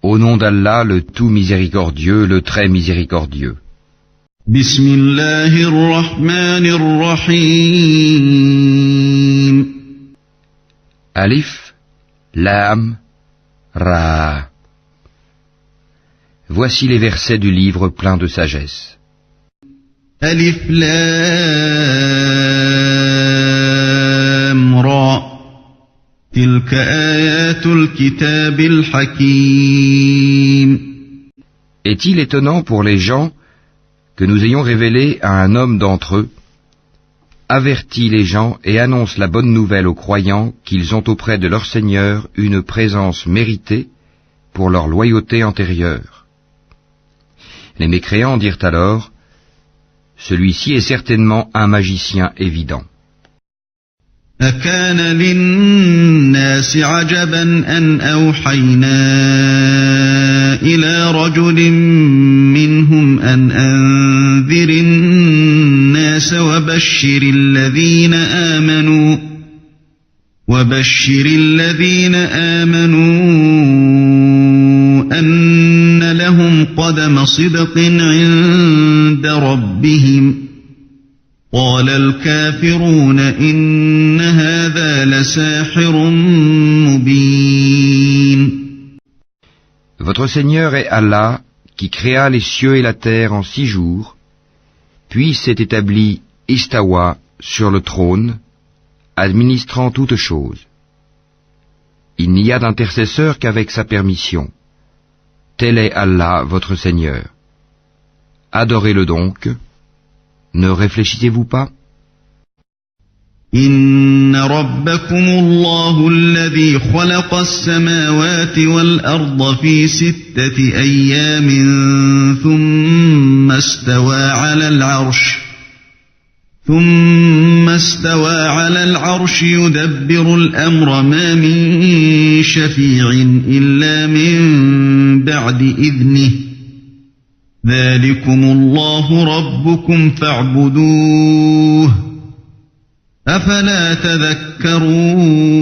Au nom d'Allah, le tout miséricordieux, le très miséricordieux. Bismillahirrahmanirrahim. Alif, Lam, Ra. Voici les versets du livre plein de sagesse. Alif Lam Ra. Tilka ayatul kitabil hakim. Est-il étonnant pour les gens que nous ayons révélé à un homme d'entre eux, avertit les gens et annonce la bonne nouvelle aux croyants qu'ils ont auprès de leur Seigneur une présence méritée pour leur loyauté antérieure. Les mécréants dirent alors, celui-ci est certainement un magicien évident. أكان للناس عجبا أن أوحينا إلى رجل منهم أن أنذر الناس وبشر الذين آمنوا أن لهم قدم صدق عند ربهم قال الكافرون إن هذا لساحر مبين. Votre Seigneur est Allah, qui créa les cieux et la terre en 6 jours, puis s'est établi Istawa sur le trône, administrant toutes choses. Il n'y a d'intercesseur qu'avec sa permission. Tel est Allah, votre Seigneur. Adorez-le donc. Ne réfléchissez-vous pas? Inna rabbakumullahu alladhi khalaqa as-samawati wal-arda fi 6 ayyamin thumma istawa 'ala al-'arshi yudabbiru al-amra ma min shafi'in illa min ba'di idhnihi. ذلكم الله ربكم فاعبدوه أفلا تذكرون.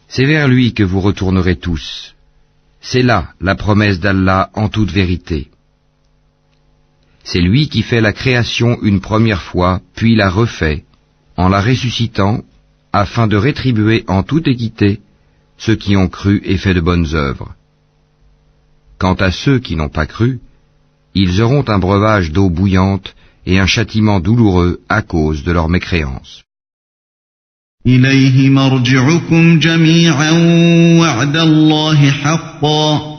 C'est vers lui que vous retournerez tous. C'est là la promesse d'Allah en toute vérité. C'est lui qui fait la création une première fois, puis la refait, en la ressuscitant, afin de rétribuer en toute équité ceux qui ont cru et fait de bonnes œuvres. Quant à ceux qui n'ont pas cru, ils auront un breuvage d'eau bouillante et un châtiment douloureux à cause de leur mécréance. إليه مرجعكم جميعا وعد الله حقا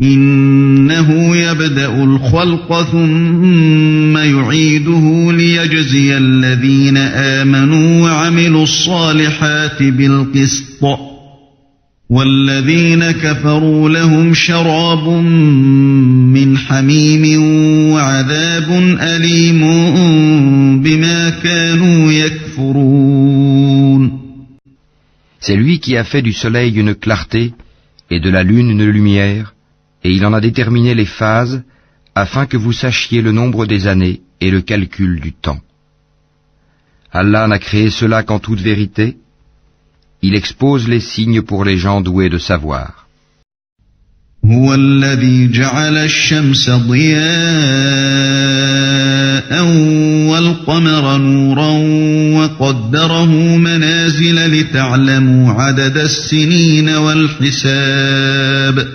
إنه يبدأ الخلق ثم يعيده ليجزي الذين آمنوا وعملوا الصالحات بالقسط والذين كفروا لهم شراب من حميم وعذاب أليم بما كانوا يكفرون. C'est lui qui a fait du soleil une clarté et de la lune une lumière, et il en a déterminé les phases afin que vous sachiez le nombre des années et le calcul du temps. Allah n'a créé cela qu'en toute vérité. Il expose les signes pour les gens doués de savoir. هو الذي جعل الشمس ضياء والقمر نورا وقدره منازل لتعلموا عدد السنين والحساب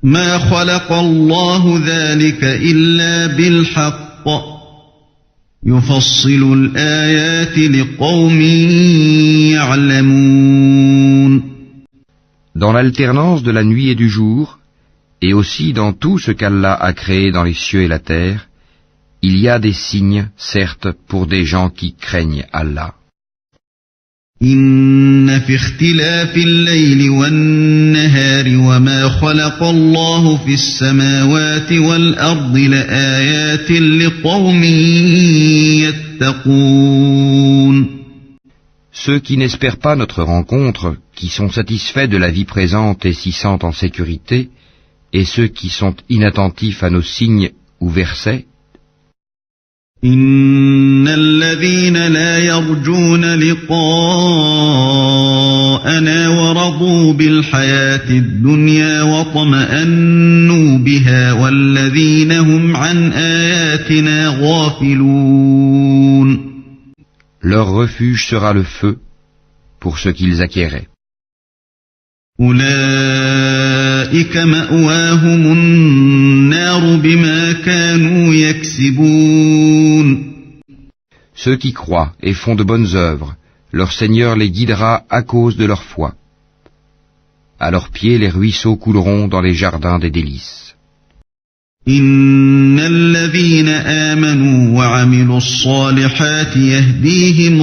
ما خلق الله ذلك إلا بالحق يفصل الآيات لقوم يعلمون. Dans l'alternance de la nuit et du jour, et aussi dans tout ce qu'Allah a créé dans les cieux et la terre, il y a des signes, certes, pour des gens qui craignent Allah. إن في اختلاف الليل والنهار وما خلق الله في السماوات والأرض لآيات لقوم يتقون. Ceux qui n'espèrent pas notre rencontre, qui sont satisfaits de la vie présente et s'y sentent en sécurité, et ceux qui sont inattentifs à nos signes ou versets, إن الذين لا يرجون لقاءنا ورضوا بالحياة الدنيا واطمأنوا بها والذين هم عن آياتنا غافلون. Leur refuge sera le feu pour ce qu'ils acquéraient. أولئك مأواهم النار بما كانوا يكسبون. Ceux qui croient et font de bonnes œuvres, leur Seigneur les guidera à cause de leur foi. À leurs pieds, les ruisseaux couleront dans les jardins des délices. إن الذين آمنوا وعملوا الصالحات يهديهم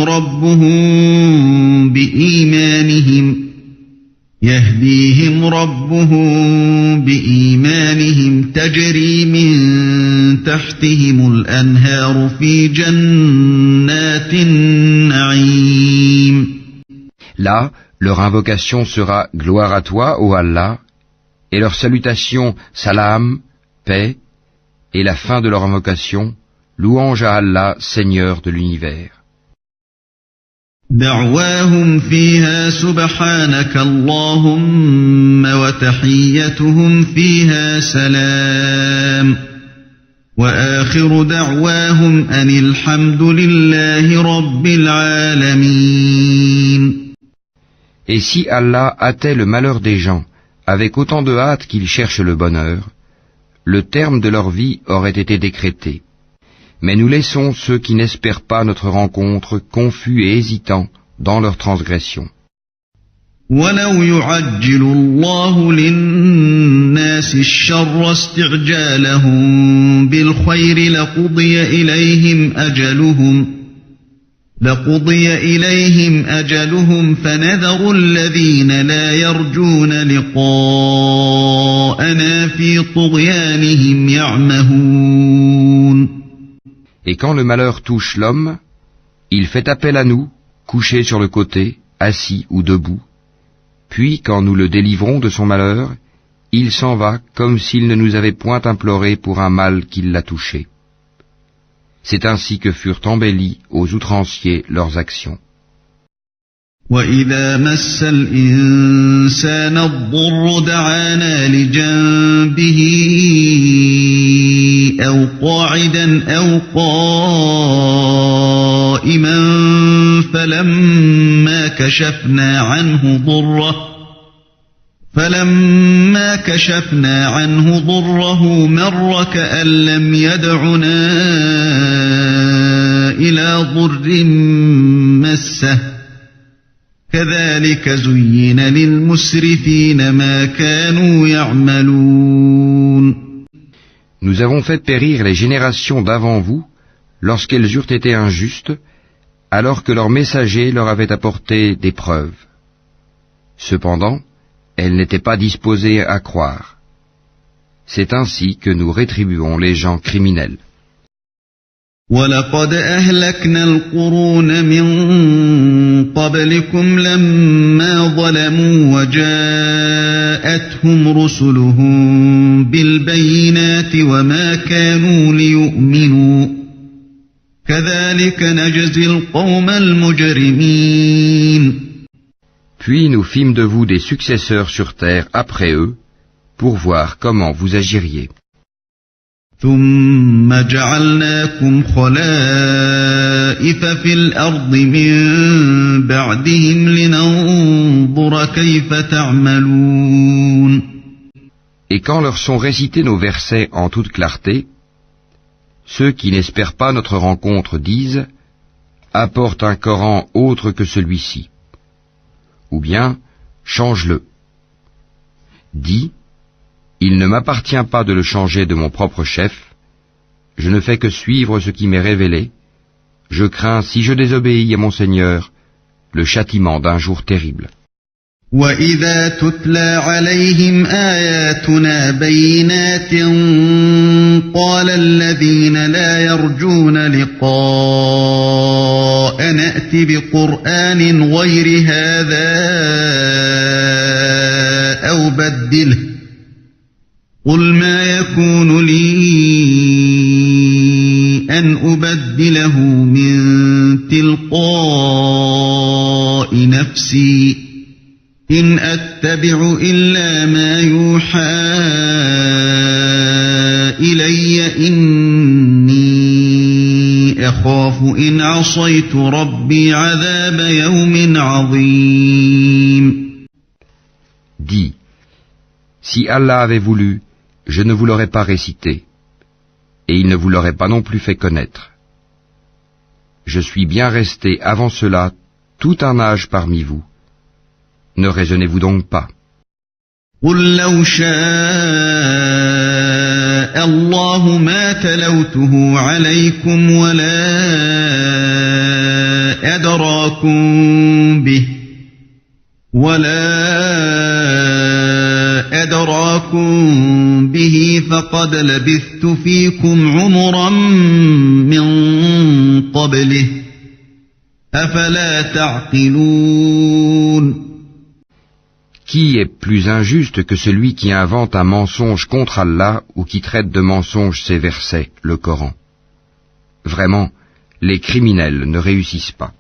ربهم بإيمانهم تجري من تحتهم الأنهار في جنات النعيم. Là, leur invocation sera « Gloire à toi, ô Allah », et leur salutation « Salam », paix, et la fin de leur invocation « Louange à Allah, Seigneur de l'univers ». دعواهم فيها سبحانك اللهم وتحيتهم فيها سلام وآخر دعواهم أن الحمد لله رب العالمين. Et si Allah hâtait le malheur des gens avec autant de hâte qu'ils cherchent le bonheur, le terme de leur vie aurait été décrété. Mais nous laissons ceux qui n'espèrent pas notre rencontre confus et hésitants dans leur transgression. وَلَوْ يُعَجِّلُ اللَّهُ لِلنَّاسِ الشَّرَّ اسْتِعْجَالَهُم بِالْخَيْرِ لَقُضِيَ إِلَيْهِمْ أَجَلُهُمْ فَنَذَرُ الَّذِينَ لَا يَرْجُونَ لِقَاءَنَا فِي طُغْيَانِهِمْ يَعْمَهُونَ. Et quand le malheur touche l'homme, il fait appel à nous, couché sur le côté, assis ou debout. Puis, quand nous le délivrons de son malheur, il s'en va comme s'il ne nous avait point imploré pour un mal qui l'a touché. C'est ainsi que furent embellies aux outranciers leurs actions. وَإِذَا مَسَّ الْإِنسَانَ الضُّرُّ دَعَانَا لِجَنبِهِ أَوْ قَاعِدًا أَوْ قَائِمًا فَلَمَّا كَشَفْنَا عَنْهُ ضُرَّهُ مَرَّ كَأَن لَّمْ يَدْعُنَا إِلَى ضُرٍّ مَّسَّهُ كَذَلِكَ زُيِّنَ لِلْمُسْرِفِينَ مَا كَانُوا يَعْمَلُونَ. Nous avons fait périr les générations d'avant vous lorsqu'elles eurent été injustes, alors que leurs messagers leur avaient apporté des preuves. Cependant, elles n'étaient pas disposées à croire. C'est ainsi que nous rétribuons les gens criminels. وَلَقَدْ أَهْلَكْنَا الْقُرُونَ مِنْ قَبْلِكُمْ لَمَّا ظَلَمُوا وَجَاءَتْهُمْ رُسُلُهُم بِالْبَيِّنَاتِ وَمَا كَانُوا لِيُؤْمِنُوا كَذَلِكَ نَجْزِي الْقَوْمَ الْمُجْرِمِينَ. Puis nous fîmes de vous des successeurs sur terre après eux, pour voir comment vous agiriez. ثُمَّ جَعَلْنَاكُمْ خَلَائِفَ فِي الْأَرْضِ مِن بَعْدِهِمْ لِنَنظُرَ كَيْفَ تَعْمَلُونَ. Et quand leur sont récités nos versets en toute clarté, ceux qui n'espèrent pas notre rencontre disent « Apporte un Coran autre que celui-ci » ou bien « Change-le ». Dis « Il ne m'appartient pas de le changer de mon propre chef, je ne fais que suivre ce qui m'est révélé, je crains, si je désobéis à mon Seigneur, le châtiment d'un jour terrible. وَإِذَا تُتْلَى عَلَيْهِمْ آيَاتُنَا بَيِّنَاتٍ قَالَ الَّذِينَ لَا يَرْجُونَ لِقَاءَنَا ائْتِ بِقُرْآنٍ غَيْرِ هَذَا أَوْ بَدِّلْهُ قُلْ مَا يَكُونُ لِي أن أبدله من تلقاء نفسي إن أتبع إلا ما يوحى إلي إني أخاف إن عصيت ربي عذاب يوم عظيم. Dis, si Allah avait voulu, je ne vous l'aurais pas récité, et il ne vous l'aurait pas non plus fait connaître. Je suis bien resté avant cela tout un âge parmi vous. Ne raisonnez-vous donc pas. قل لو شاء الله ما تلوته عليكم ولا أدراكم به فقد لبثت فيكم عمرا من قبله أفلا تعقلون. Qui est plus injuste que celui qui invente un mensonge contre Allah ou qui traite de mensonge ces versets, le Coran? Vraiment, les criminels ne réussissent pas.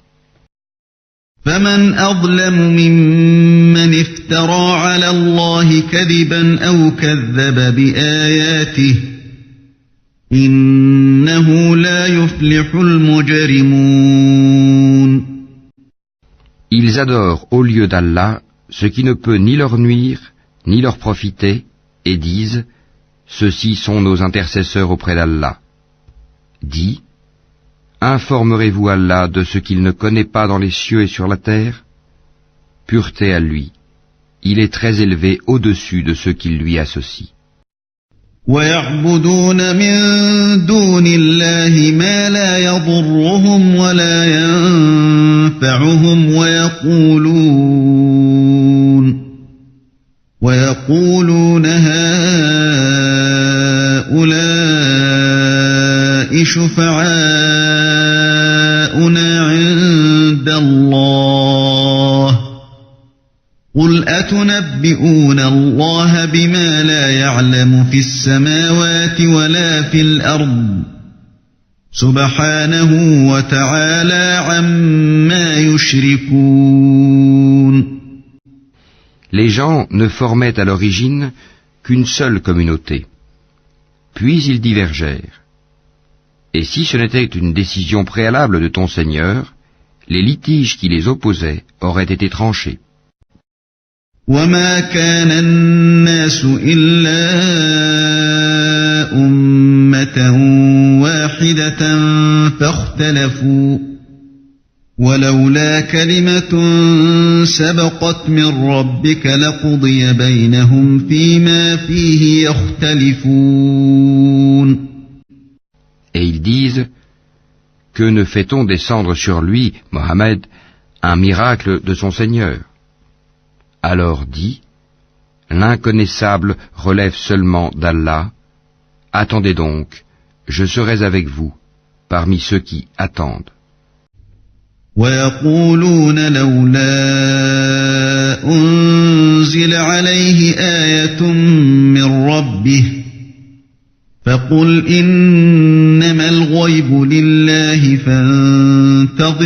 فمن أظلم ممن افترى على الله كذبا أو كذب بآياته إنه لا يفلح المجرمون. Ils adorent au lieu d'Allah ce qui ne peut ni leur nuire, ni leur profiter, et disent, ceux-ci sont nos intercesseurs auprès d'Allah. Dis, informerez-vous Allah de ce qu'il ne connaît pas dans les cieux et sur la terre? Pureté à lui, il est très élevé au-dessus de ceux qui lui associent. وَيَعْبُدُونَ مِن دُونِ اللَّهِ مَا لَا يَضُرُّهُمْ وَلَا يَنفَعُهُمْ وَيَقُولُونَ هَؤُلَاءِ شُفَعَاؤُنَا عِندَ اللَّهِ قُلْ أَتُنَبِّئُونَ اللَّهَ بِمَا لَا يَعْلَمُ فِي السَّمَاوَاتِ وَلَا فِي الْأَرْضِ سُبْحَانَهُ وَتَعَالَى عَمَّا يُشْرِكُونَ. Les gens ne formaient à l'origine qu'une seule communauté. Puis ils divergèrent. Et si ce n'était une décision préalable de ton Seigneur, les litiges qui les opposaient auraient été tranchés. وَمَا كَانَ النَّاسُ إِلَّا أُمَّةً وَاحِدَةً فَاخْتَلَفُوا وَلَوْلَا كَلِمَةٌ سَبَقَتْ مِنْ رَبِّكَ لَقُضِيَ بَيْنَهُمْ فِيمَا فِيهِ يَخْتَلِفُونَ. Et ils disent, que ne fait-on descendre sur lui, Mohammed, un miracle de son Seigneur? Alors dis, l'inconnaissable relève seulement d'Allah. Attendez donc, je serai avec vous, parmi ceux qui attendent. وَيَقُولُونَ لَوْلَا أُنْزِلَ عَلَيْهِ آيَةٌ مِّن رَّبِّهِ فَقُلْ إِنَّمَا الْغَيْبُ لِلَّهِ فَانتَظِرُوا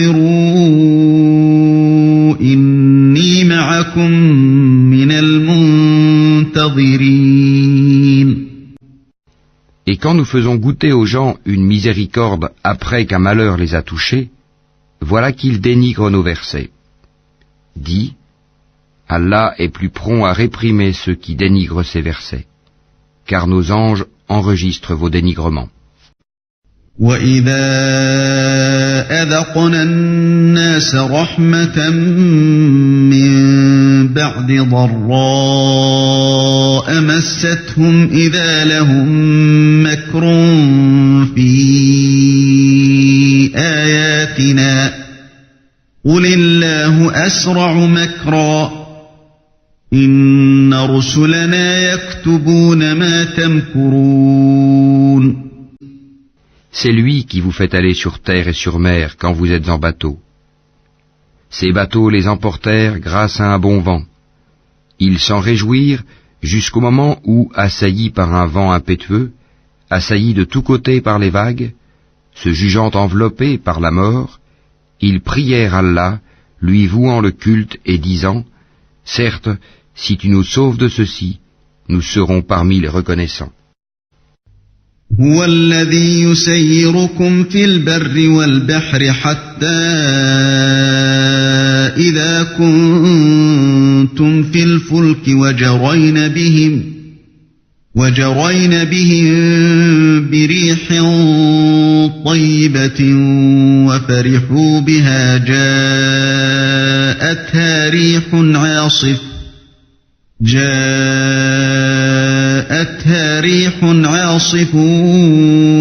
إِنِّي مَعَكُمْ مِنَ الْمُنتَظِرِينَ. Et quand nous faisons goûter aux gens une miséricorde après qu'un malheur les a touchés, voilà qu'ils dénigrent nos versets. Dis, Allah est plus prompt à réprimer ceux qui dénigrent ses versets, car nos anges enregistrent vos dénigrements. وَإِذَا أَذَقْنَا النَّاسَ رَحْمَةً مِّن بَعْدِ ضَرَّاءَ مَسَّتْهُمْ إِذَا لَهُم مَّكْرٌ فِي آيَاتِنَا قُلِ اللَّهُ أَسْرَعُ مَكْرًا إِنَّ رُسُلَنَا يَكْتُبُونَ مَا تَمْكُرُونَ. C'est lui qui vous fait aller sur terre et sur mer quand vous êtes en bateau. Ces bateaux les emportèrent grâce à un bon vent. Ils s'en réjouirent jusqu'au moment où, assaillis par un vent impétueux, assaillis de tous côtés par les vagues, se jugeant enveloppés par la mort, ils prièrent Allah, lui vouant le culte et disant, « Certes, si tu nous sauves de ceci, nous serons parmi les reconnaissants. » هو الذي يسيركم في البر والبحر حتى إذا كنتم في الفلك وجرين بهم بريح طيبة وفرحوا بها جاءتها ريح عاصف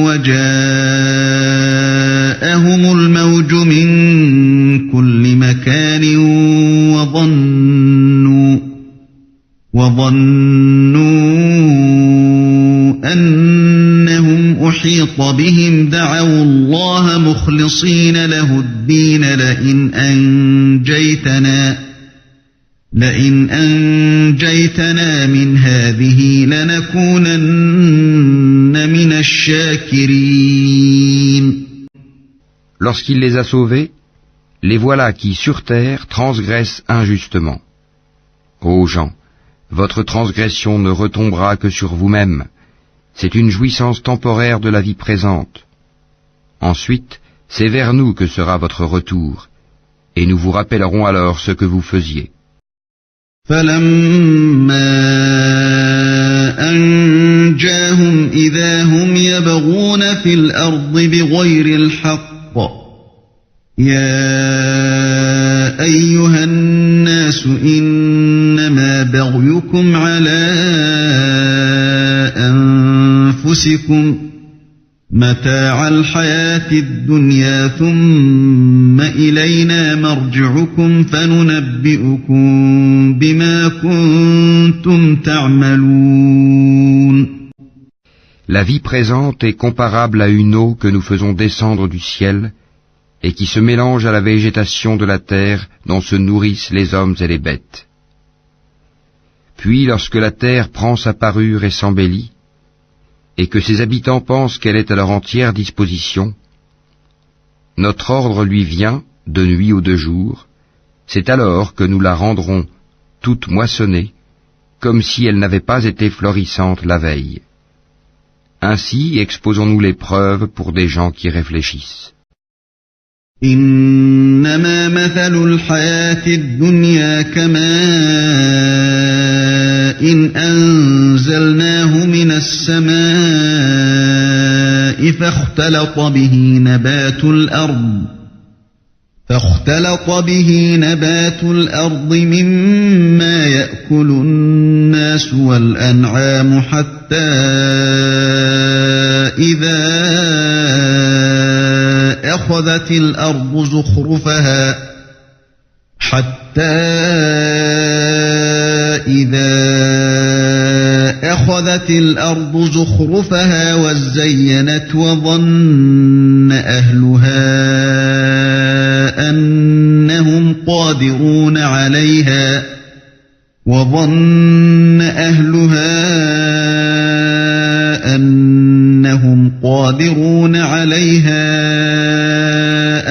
وجاءهم الموج من كل مكان وظنوا أنهم أحيط بهم دعوا الله مخلصين له الدين لئن أنجيتنا من هذه لنكونن من الشاكرين. Lorsqu'il les a sauvés, les voilà qui sur terre transgressent injustement. Ô gens, votre transgression ne retombera que sur vous-même. C'est une jouissance temporaire de la vie présente. Ensuite, c'est vers nous que sera votre retour, et nous vous rappellerons alors ce que vous faisiez. فَلَمَّا أَنْجَاهُمْ إِذَا هُمْ يَبْغُونَ فِي الْأَرْضِ بِغَيْرِ الْحَقِّ يَا أَيُّهَا النَّاسُ إِنَّمَا بَغْيُكُمْ عَلَى أَنفُسِكُمْ متاع الحياة الدنيا ثم إلينا مرجعكم فننبئكم بما كنتم تعملون. La vie présente est comparable à une eau que nous faisons descendre du ciel et qui se mélange à la végétation de la terre dont se nourrissent les hommes et les bêtes. Puis lorsque la terre prend sa parure et s'embellit, et que ses habitants pensent qu'elle est à leur entière disposition, notre ordre lui vient, de nuit ou de jour, c'est alors que nous la rendrons toute moissonnée, comme si elle n'avait pas été florissante la veille. Ainsi exposons-nous les preuves pour des gens qui réfléchissent. إنما مثل الحياة الدنيا كماء أنزلناه من السماء فاختلط به نبات الأرض مما يأكل الناس والأنعام حتى إذا أخذت الأرض زخرفها وزينت وظن أهلها أنهم قادرون عليها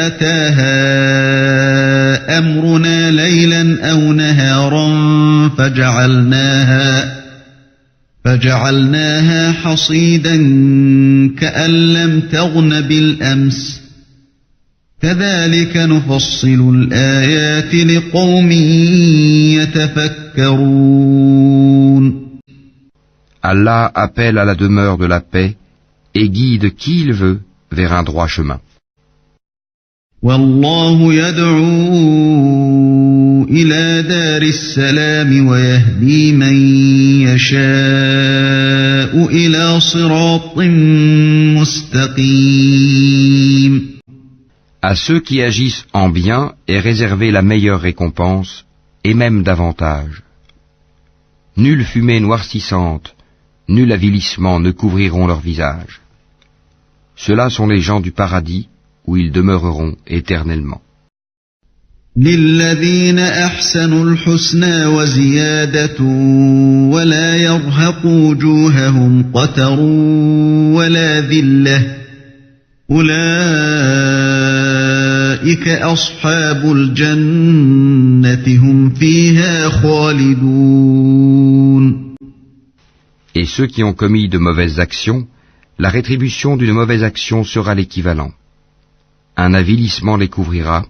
أتاها أمرنا ليلا أو نهارا فجعلناها حصيدا كأن لم تغن بالأمس كذلك نفصل الآيات لقوم يتفكرون. Allah appelle à la demeure de la paix et guide qui il veut vers un droit chemin. والله يدعو إلى دار السلام ويهدي من يشاء إلى صراط مستقيم. À ceux qui agissent en bien est réservée la meilleure récompense, et même davantage. Nulle fumée noircissante, nul avilissement ne couvriront leur visage. Ceux-là sont les gens du paradis, où ils demeureront éternellement. للذين أحسنوا الحسنى وزيادة ولا يرهق وجوههم قتر ولا ذلة أولئك أصحاب الجنة هم فيها خالدون. Et ceux qui ont commis de mauvaises actions, la rétribution d'une mauvaise action sera l'équivalent. Un avilissement les couvrira,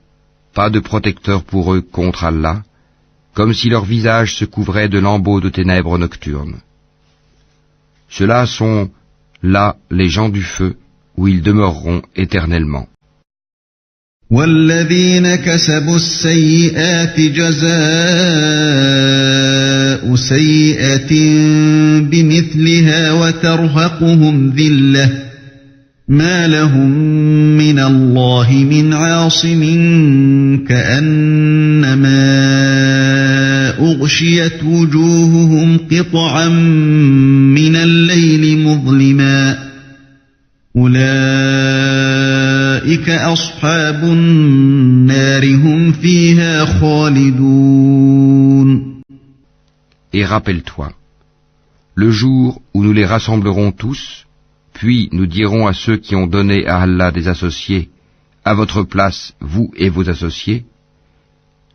pas de protecteur pour eux contre Allah, comme si leur visage se couvrait de lambeaux de ténèbres nocturnes. Ceux-là sont, là, les gens du feu, où ils demeureront éternellement. والذين كسبوا السيئات جزاء سيئة بمثلها وترهقهم ذلة ما لهم من الله من عاصم كأنما أغشيت وجوههم قطعا من الليل مظلما أولئك أصحاب النار هم فيها خالدون. Et rappelle-toi, le jour où nous les rassemblerons tous, puis nous dirons à ceux qui ont donné à Allah des associés, à votre place, vous et vos associés,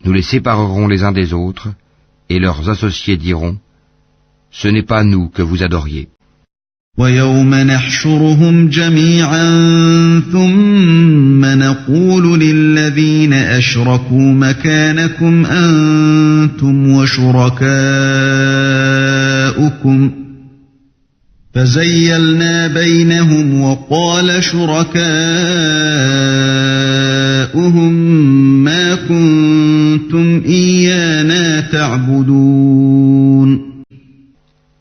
nous les séparerons les uns des autres, et leurs associés diront, ce n'est pas nous que vous adoriez. وَيَوْمَ نَحْشُرُهُمْ جَمِيعًا ثُمَّ نَقُولُ لِلَّذِينَ أَشْرَكُوا مَكَانَكُمْ أَنْتُمْ وَشُرَكَاؤُكُمْ فَزَيَّلْنَا بَيْنَهُمْ وَقَالَ شُرَكَاؤُهُمْ مَا كُنْتُمْ إِيَّانَا تَعْبُدُونَ.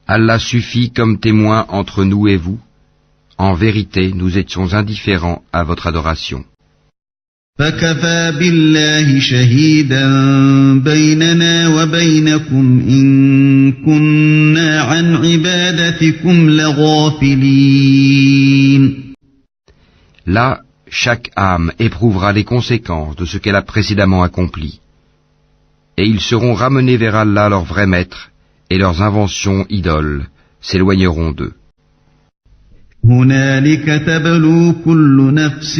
Allah suffit comme témoin entre nous et vous. En vérité, nous étions indifférents à votre adoration. فَكَفَى بِاللَّهِ شَهِيدًا بَيْنَنَا وَبَيْنَكُمْ إِن كُنَّا عَنْ عِبَادَتِكُمْ لَغَافِلِينَ. Là, chaque âme éprouvera les conséquences de ce qu'elle a précédemment accompli. Et ils seront ramenés vers Allah leur vrai maître, et leurs inventions idoles s'éloigneront d'eux. هُنَالِكَ تَبْلُو كُلُّ نَفْسٍ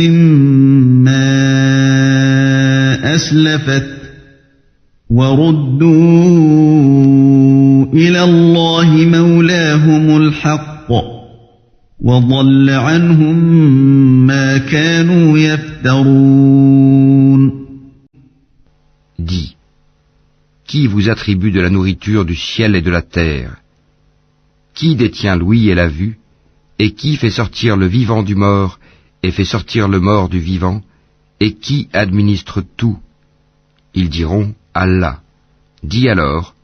مَا أَسْلَفَتْ وَرُدُّوا إِلَى اللَّهِ مَوْلَاهُمُ الْحَقِّ وَضَلَّ عَنْهُمْ مَا كَانُوا يَفْتَرُونَ. Dis, qui vous attribue de la nourriture du ciel et de la terre? Qui détient l'ouïe et la vue? Et qui fait sortir le vivant du mort et fait sortir le mort du vivant? Et qui administre tout? Ils diront Allah. Dis alors,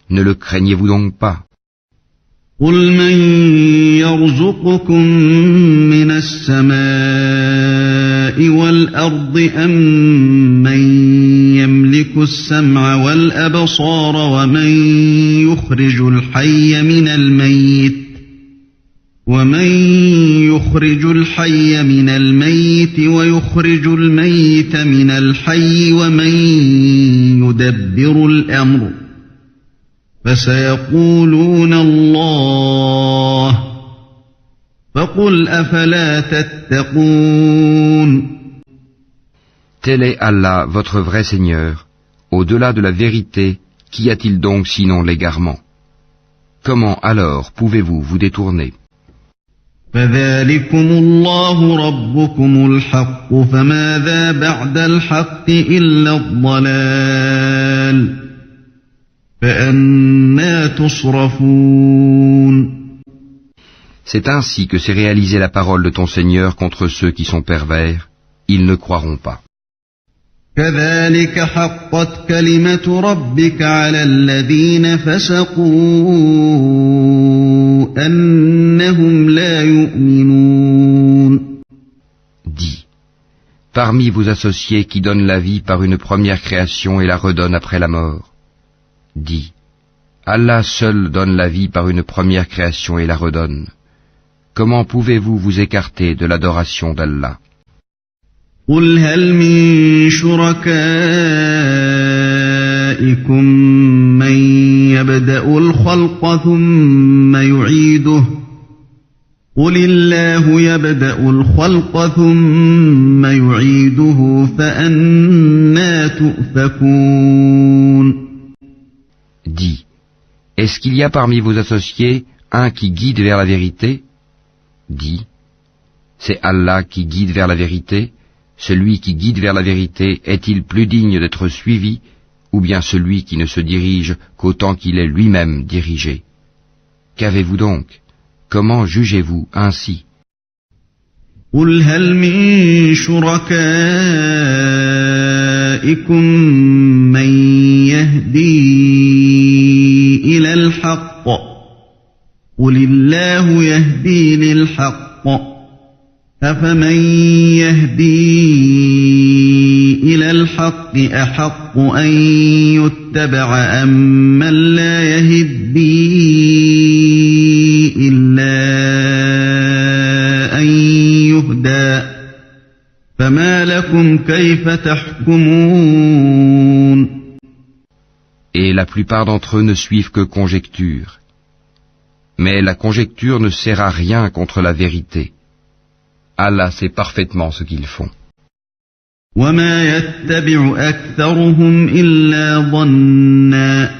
ne le craignez-vous donc pas? قُلْ مَنْ يَرْزُقُكُمْ مِنَ السَّمَاءِ وَالْأَرْضِ أَمَّنْ يَمْلِكُ السَّمْعَ وَالْأَبْصَارَ وَمَنْ يُخْرِجُ الْحَيَّ مِنَ الْمَيِّتِ وَيُخْرِجُ الْمَيِّتَ مِنَ الْحَيِّ وَمَنْ يُدَبِّرُ الْأَمْرَ فَسَيَقُولُونَ اللَّهُ فَقُلْ أَفَلَا تَتَّقُونَ. Tel est Allah, votre vrai Seigneur. Au-delà de la vérité, qu'y a-t-il donc sinon l'égarement? Comment alors pouvez-vous vous détourner? فَذَلِكُمُ اللَّهُ رَبُّكُمُ الْحَقُّ فَمَاذَا بَعْدَ الْحَقِّ إِلَّا الضَّلَالُ فَأَنَّى تُصْرَفُونَ. C'est ainsi que s'est réalisée la parole de ton Seigneur contre ceux qui sont pervers. Ils ne croiront pas. كَذَلِكَ حَقَّتْ كَلِمَةُ رَبِّكَ عَلَى الَّذِينَ فَسَقُوا أَنَّهُمْ لَا يُؤْمِنُونَ. Dis, parmi vos associés qui donnent la vie par une première création et la redonnent après la mort, dis, Allah seul donne la vie par une première création et la redonne. Comment pouvez-vous vous écarter de l'adoration d'Allah? قُلْ هَلْ مِن شُرَكَائِكُم مَّن يَبْدَأُ الْخَلْقَ ثُمَّ يُعِيدُهُ قل الله يبدأ الخلق ثم يعيده فأنى تؤفكون. Dis, est-ce qu'il y a parmi vos associés un qui guide vers la vérité? Dis, c'est Allah qui guide vers la vérité. Celui qui guide vers la vérité est-il plus digne d'être suivi, ou bien celui qui ne se dirige qu'autant qu'il est lui-même dirigé? Qu'avez-vous donc? Comment jugez-vous ainsi? قل هل من شركائكم من يهدي إلى الحق قل الله يهدي للحق أفمن يهدي إلى الحق أحق أن يتبع أم من لا يهدي إلا أن يهدى فما لكم كيف تحكمون. Et la plupart d'entre eux ne suivent que conjecture. Mais la conjecture ne sert à rien contre la vérité. Allah sait parfaitement ce qu'ils font. وما يتبع أكثرهم إلا ظنا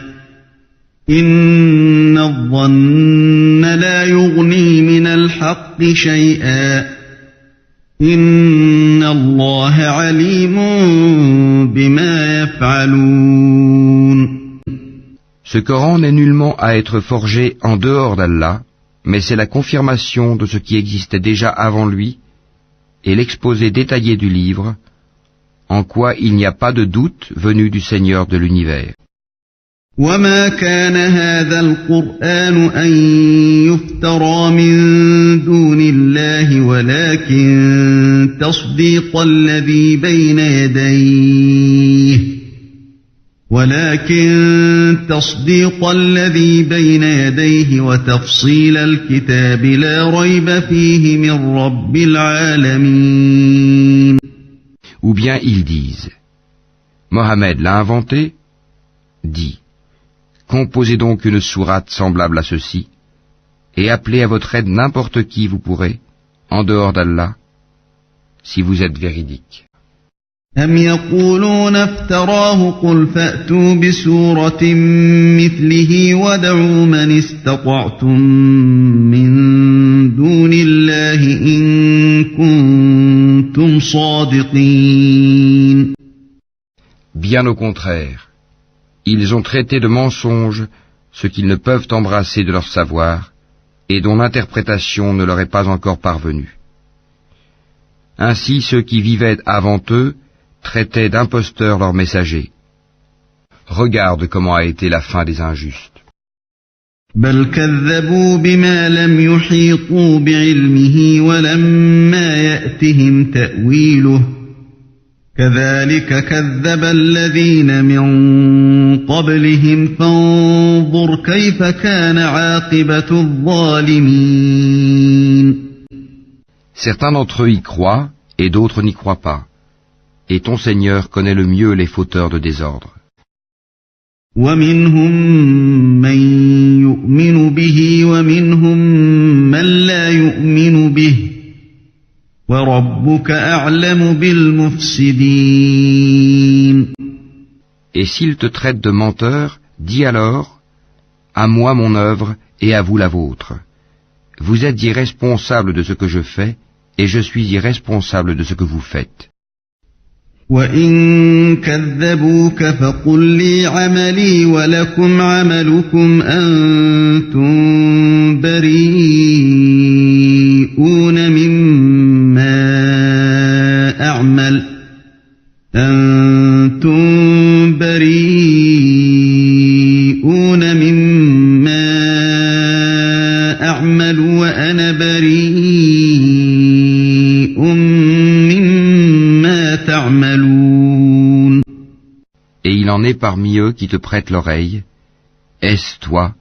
إن الظن لا يغني من الحق شيئا إن الله عليم بما يفعلون. Ce Coran n'est nullement à être forgé en dehors d'Allah, mais c'est la confirmation de ce qui existait déjà avant lui et l'exposé détaillé du livre, en quoi il n'y a pas de doute venu du Seigneur de l'univers. وما كان هذا القرآن أن يفترى من دون الله ولكن تصديق الذي بين يديه وتفصيل الكتاب لا ريب فيه من رب العالمين. Ou bien ils disent, Mohammed l'a inventé? Dis, composez donc une sourate semblable à ceci, et appelez à votre aide n'importe qui vous pourrez, en dehors d'Allah, si vous êtes véridique. أم يقولون افتراه قل فأتوا بسورة مثله وادعوا من استطعتم من دون الله إن كنتم صادقين. Bien au contraire, ils ont traité de mensonge ce qu'ils ne peuvent embrasser de leur savoir et dont l'interprétation ne leur est pas encore parvenue. Ainsi ceux qui vivaient avant eux traitaient d'imposteurs leurs messagers. Regarde comment a été la fin des injustes. بل كذبوا بما لم يحيطوا بعلمه ولما يأتهم تأويله كذلك كذب الذين من قبلهم فانظر كيف كان عاقبة الظالمين. Certains d'entre eux y croient et d'autres n'y croient pas. Et ton Seigneur connaît le mieux les fauteurs de désordre. ومنهم من يؤمن به ومنهم من لا يؤمن به وربك أعلم بالمفسدين. Et s'ils te traitent de menteur, dis alors, à moi mon œuvre et à vous la vôtre. Vous êtes irresponsables de ce que je fais et je suis irresponsable de ce que vous faites. وَإِن كَذَّبُوكَ فَقُل لِّي عَمَلِي وَلَكُمْ عَمَلُكُمْ أَنتُم بَرِيئُونَ مِمَّا أَعْمَلُ وَأَنَا بَرِيءٌ مِّمَّا تَعْمَلُونَ. Et il en est parmi eux qui te prêtent l'oreille. Est-ce toi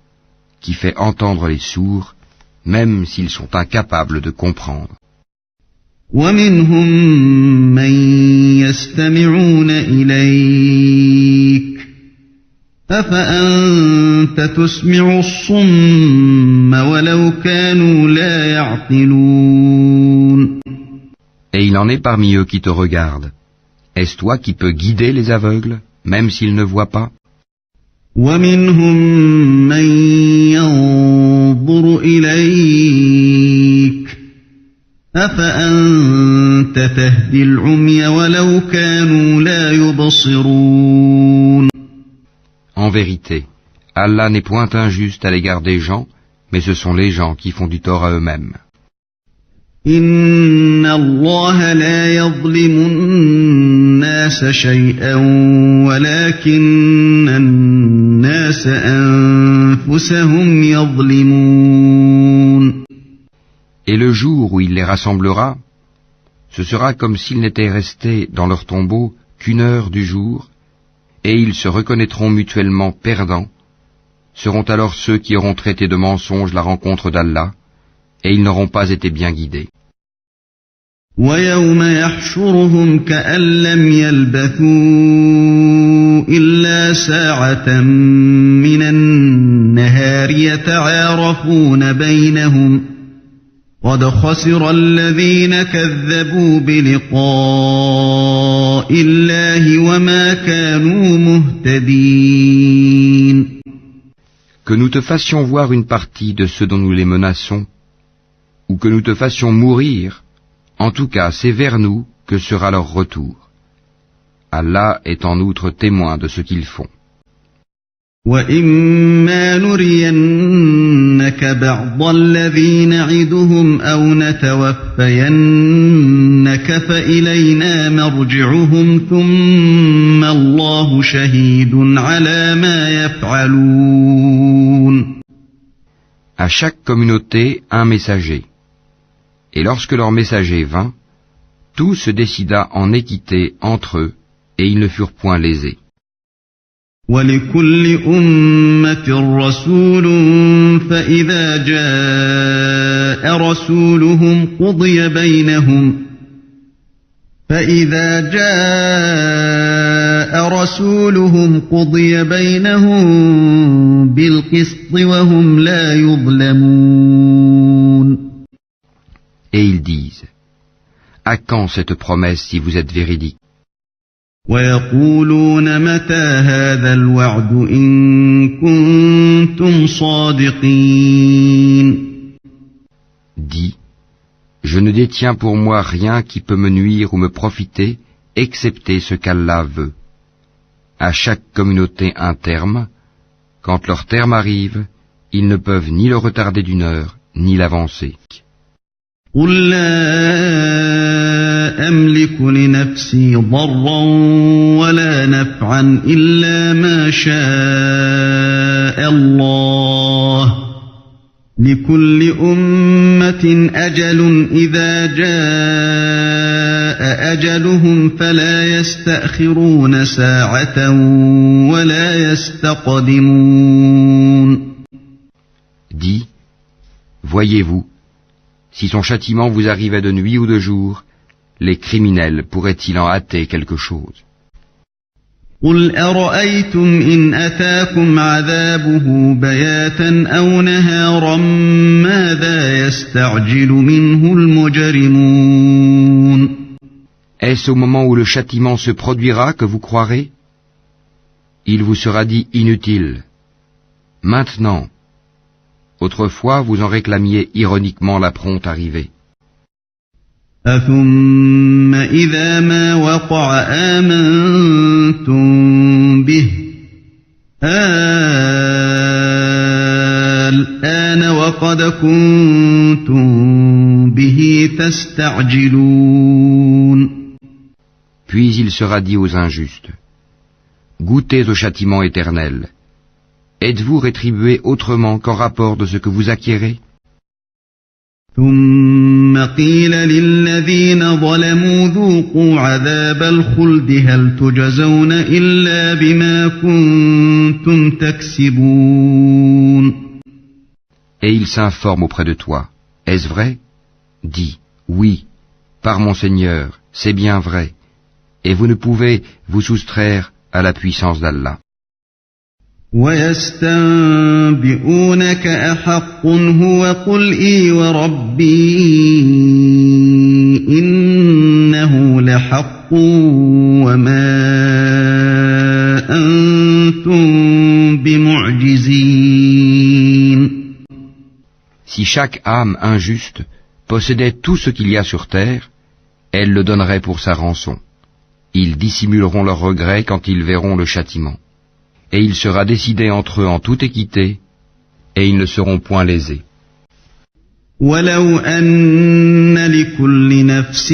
qui fais entendre les sourds, même s'ils sont incapables de comprendre? وَمِنْهُم مَّن يَسْتَمِعُونَ إِلَيْكَ أفأنت تسمع الصم ولو كانوا لا يعقلون. Et il en est parmi eux qui te regardent. Est-ce toi qui peux guider les aveugles, même s'ils ne voient pas? ومنهم من ينظر إليك أفأنت تهدي العمي ولو كانوا لا يبصرون. En vérité, Allah n'est point injuste à l'égard des gens, mais ce sont les gens qui font du tort à eux-mêmes. إن الله لا يظلم الناس شيئا ولكن الناس أنفسهم يظلمون. Et le jour où il les rassemblera, ce sera comme s'ils n'étaient restés dans leur tombeau qu'une heure du jour, et ils se reconnaîtront mutuellement perdants, seront alors ceux qui auront traité de mensonge la rencontre d'Allah, et ils n'auront pas été bien guidés. وَيَوْمَ يَحْشُرُهُمْ كَأَن لَّمْ يَلْبَثُوا إِلَّا سَاعَةً مِّنَ النَّهَارِ يَتَعَارَفُونَ بَيْنَهُمْ قَدْ خَسِرَ الَّذِينَ كَذَّبُوا بِلِقَاءِ اللَّهِ وَمَا كَانُوا مُهْتَدِينَ. Que nous te fassions voir une partie de ceux dont nous les menaçons, ou que nous te fassions mourir, en tout cas c'est vers nous que sera leur retour. Allah est en outre témoin de ce qu'ils font. وَإِمَّا نُرِيَنَّكَ بَعْضَ الَّذِي نَعِدُهُمْ أَوْ نَتَوَفَّيَنَّكَ فَإِلَيْنَا مَرْجِعُهُمْ ثُمَّ اللَّهُ شَهِيدٌ عَلَى مَا يَفْعَلُونَ. À chaque communauté un messager. Et lorsque leur messager vint, tout se décida en équité entre eux, et ils ne furent point lésés. وَلِكُلِّ أُمَّةٍ رَّسُولٌ فَإِذَا جَاءَ رَسُولُهُمْ قُضِيَ بَيْنَهُم بِالْقِسْطِ وَهُمْ لَا يُظْلَمُونَ. Et ils disent, à quand cette promesse si vous êtes véridique? وَيَقُولُونَ مَتَى هَذَا الْوَعْدُ إِن كُنتُمْ صَادِقِينَ. Dis, je ne détiens pour moi rien qui peut me nuire ou me profiter, excepté ce qu'Allah veut. À chaque communauté un terme, quand leur terme arrive, ils ne peuvent ni le retarder d'une heure, ni l'avancer. قُل لَّا أَمْلِكُ لِنَفْسِي ضَرًّا وَلَا نَفْعًا إِلَّا مَا شَاءَ اللَّهُ لِكُلِّ أُمَّةٍ أَجَلٌ إِذَا جَاءَ أَجَلُهُمْ فَلَا يَسْتَأْخِرُونَ سَاعَةً وَلَا يَسْتَقْدِمُونَ. Dis, voyez-vous, si son châtiment vous arrivait de nuit ou de jour, les criminels pourraient-ils en hâter quelque chose? قُلْ أَرَأَيْتُمْ إِنْ أَتَاكُمْ عَذَابُهُ بَيَاتًا أَوْ نَهَارًا مَاذَا يَسْتَعْجِلُ مِنْهُ الْمُجْرِمُونَ. Est-ce au moment où le châtiment se produira que vous croirez? Il vous sera dit inutile. Maintenant. Autrefois, vous en réclamiez ironiquement la prompte arrivée. أَثُمَّ إِذَا مَا وَقَعَ آمَنتُم بِهِ الْآنَ وَقَدْ كُنتُم بِهِ تَسْتَعْجِلُونَ. Puis il sera dit aux injustes, goûtez au châtiment éternel. Êtes-vous rétribués autrement qu'en rapport de ce que vous acquérez? ثُمَّ قِيلَ لِلَّذِينَ ظَلَمُوا ذُوقُوا عَذَابَ الْخُلْدِ هَلْ تُجْزَوْنَ إِلَّا بِمَا كُنتُمْ تَكْسِبُونَ. Et ils s'informent auprès de toi. Est-ce vrai? Dis, oui, par mon Seigneur, c'est bien vrai, et vous ne pouvez vous soustraire à la puissance d'Allah. ويستنبئونك أحق هو قل إي وربي إنه لحق وما أنتم بمعجزين. Si chaque âme injuste possédait tout ce qu'il y a sur terre, elle le donnerait pour sa rançon. Ils dissimuleront leur regret quand ils verront le châtiment. Et il sera décidé entre eux en toute équité, et ils ne seront point lésés. ولو أن لكل نفس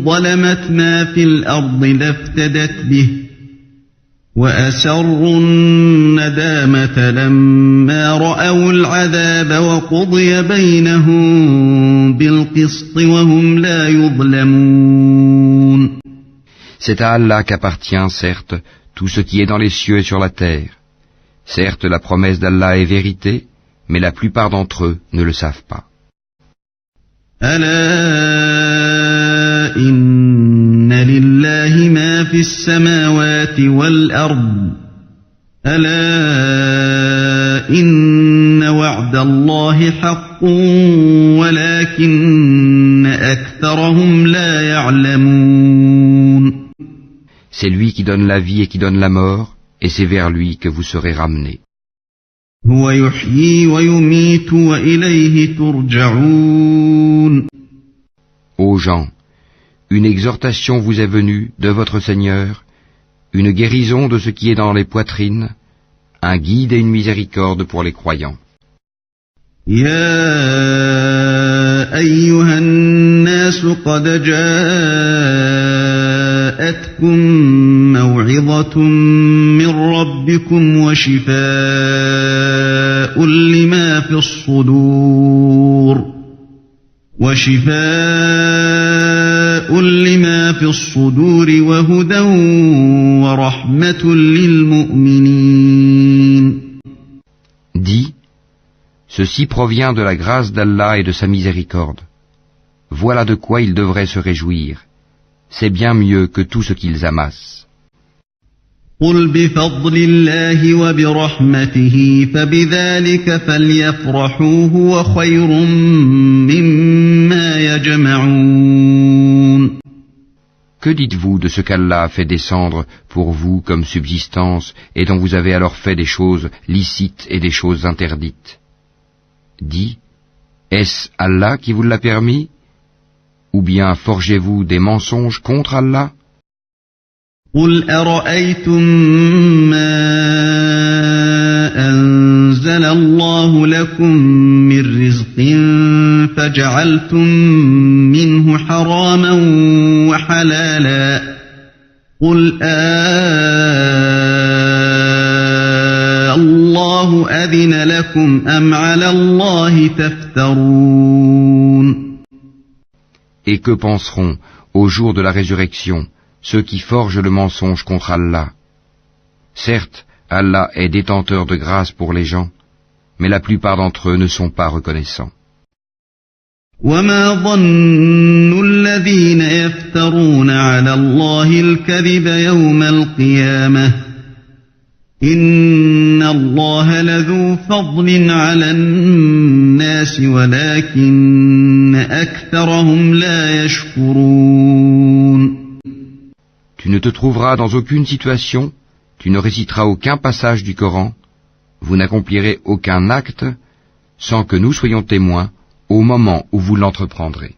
ظلمت ما في الأرض لافتدت به وأسروا الندامة لما رأوا العذاب وقضي بينهم بالقسط وهم لا يظلمون. C'est à Allah qu'appartient, certes, tout ce qui est dans les cieux et sur la terre. Certes, la promesse d'Allah est vérité, mais la plupart d'entre eux ne le savent pas. ألا إن لله ما في السماوات والأرض ألا إن وعد الله حق ولكن أكثرهم لا يعلمون. C'est lui qui donne la vie et qui donne la mort, et c'est vers lui que vous serez ramenés. هو يحيي ويميت وإليه ترجعون. Ô gens, une exhortation vous est venue de votre Seigneur, une guérison de ce qui est dans les poitrines, un guide et une miséricorde pour les croyants. يا أيها الناس قد جاءتكم موعظة من ربكم وشفاء لما في الصدور وهدى ورحمة للمؤمنين. Dis, ceci provient de la grâce d'Allah et de sa miséricorde. Voilà de quoi ils devraient se réjouir. C'est bien mieux que tout ce qu'ils amassent. قل بفضل الله وبرحمته فبذلك فليفرحوا هو خير مما يجمعون. Que dites-vous de ce qu'Allah a fait descendre pour vous comme subsistance et dont vous avez alors fait des choses licites et des choses interdites? Dis, est-ce Allah qui vous l'a permis? Ou bien forgez-vous des mensonges contre Allah? قل أرأيتم ما أنزل الله لكم من رزق فجعلتم منه حراما وحلالا قل الله أذن لكم أم على الله تفترون. Et que penseront, au jour de la résurrection, ceux qui forgent le mensonge contre Allah? Certes, Allah est détenteur de grâce pour les gens, mais la plupart d'entre eux ne sont pas reconnaissants. وما ظن الذين يفترون على الله الكذب يوم القيامة إن الله لذو فضل على الناس ولكن أكثرهم لا يشكرون. Tu ne te trouveras dans aucune situation, tu ne réciteras aucun passage du Coran, vous n'accomplirez aucun acte sans que nous soyons témoins au moment où vous l'entreprendrez.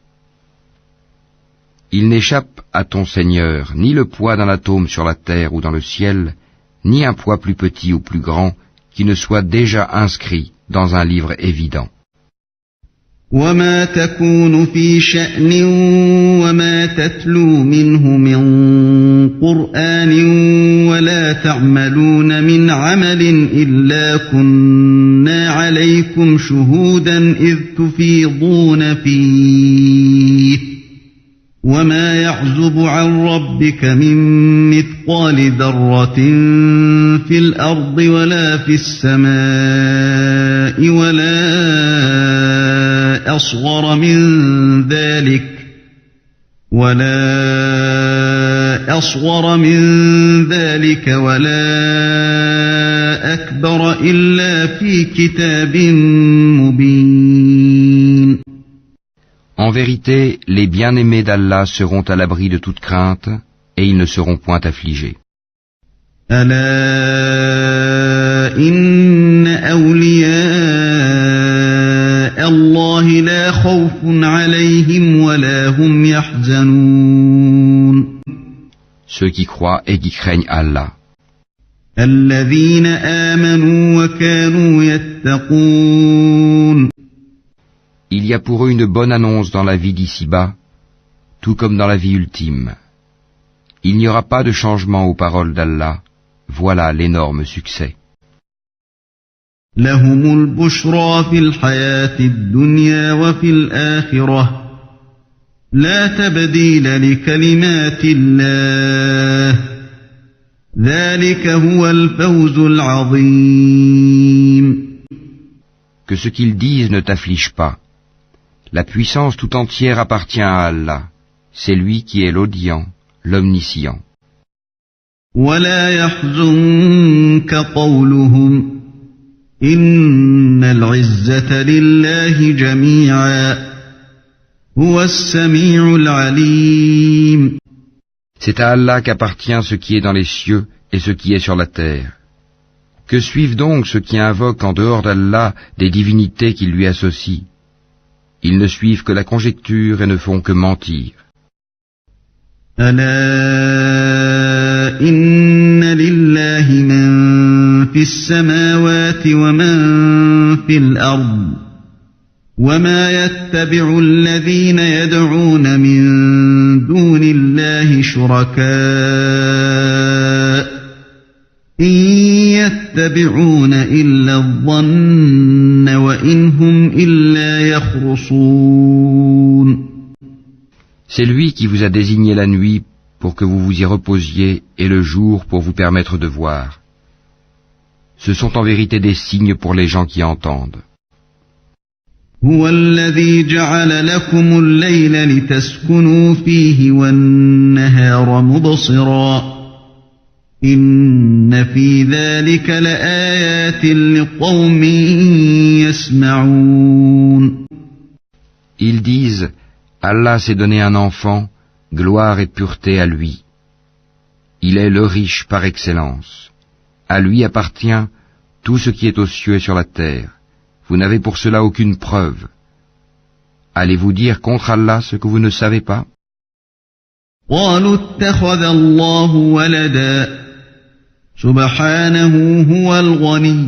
Il n'échappe à ton Seigneur ni le poids d'un atome sur la terre ou dans le ciel, ni un poids plus petit ou plus grand qui ne soit déjà inscrit dans un livre évident. وما تكون في شأن وما تتلو منه من قرآن ولا تعملون من عمل إلا كنا عليكم شهودا إذ تفيضون فيه وما يعزب عن ربك من مثقال ذرة في الأرض ولا في السماء ولا أصغر من ذلك ولا أكبر إلا في كتاب مبين. En vérité, les bien-aimés d'Allah seront à l'abri de toute crainte, et ils ne seront point affligés. ألا إن أولياء الله لا خوف عليهم ولا هم يحزنون. Ceux qui croient et qui craignent Allah. الذين آمنوا وكانوا يتقون. Il y a pour eux une bonne annonce dans la vie d'ici-bas, tout comme dans la vie ultime. Il n'y aura pas de changement aux paroles d'Allah. Voilà l'énorme succès. لهم البشرى في الحياة الدنيا وفي الآخرة لا تبديل لكلمات الله ذلك هو الفوز العظيم. Que ce qu'ils disent ne t'afflige pas. La puissance tout entière appartient à Allah. C'est lui qui est l'audient, l'omniscient. ولا يحزنك قولهم إن العزة لله جميعا هو السميع العليم. C'est à Allah qu'appartient ce qui est dans les cieux et ce qui est sur la terre. Que suivent donc ceux qui invoquent en dehors d'Allah des divinités qui lui associent? Ils ne suivent que la conjecture et ne font que mentir. ألا إن لله من في السماوات ومن في الأرض وما يتبع الذين يدعون من دون الله شركاء إن يتبعون إلا الظن وإن هم إلا يخرصون. C'est lui qui vous a désigné la nuit pour que vous vous y reposiez et le jour pour vous permettre de voir. Ce sont en vérité des signes pour les gens qui entendent. هو الذي جعل لكم الليل لتسكنوا فيه والنهار مبصرا إن في ذلك لآيات لقوم يسمعون. Ils disent, Allah s'est donné un enfant, gloire et pureté à lui. Il est le riche par excellence. À lui appartient tout ce qui est aux cieux et sur la terre. Vous n'avez pour cela aucune preuve. Allez-vous dire contre Allah ce que vous ne savez pas? قالوا اتخذ الله ولدا سبحانه هو الغني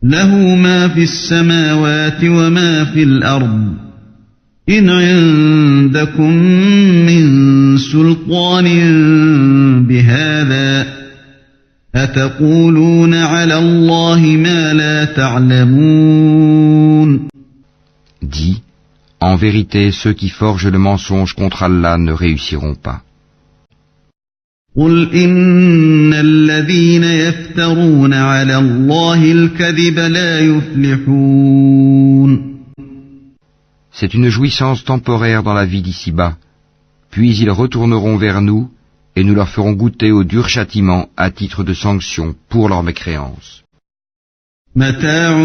له ما في السماوات وما في الأرض إن عندكم من سلطان بهذا أتقولون على الله ما لا تعلمون. Dis, en vérité, ceux qui forgent le mensonge contre Allah ne réussiront pas. قل إن الذين يفترون على الله الكذب لا يفلحون. C'est une jouissance temporaire dans la vie d'ici-bas, puis ils retourneront vers nous et nous leur ferons goûter au dur châtiment à titre de sanction pour leur mécréance. متاع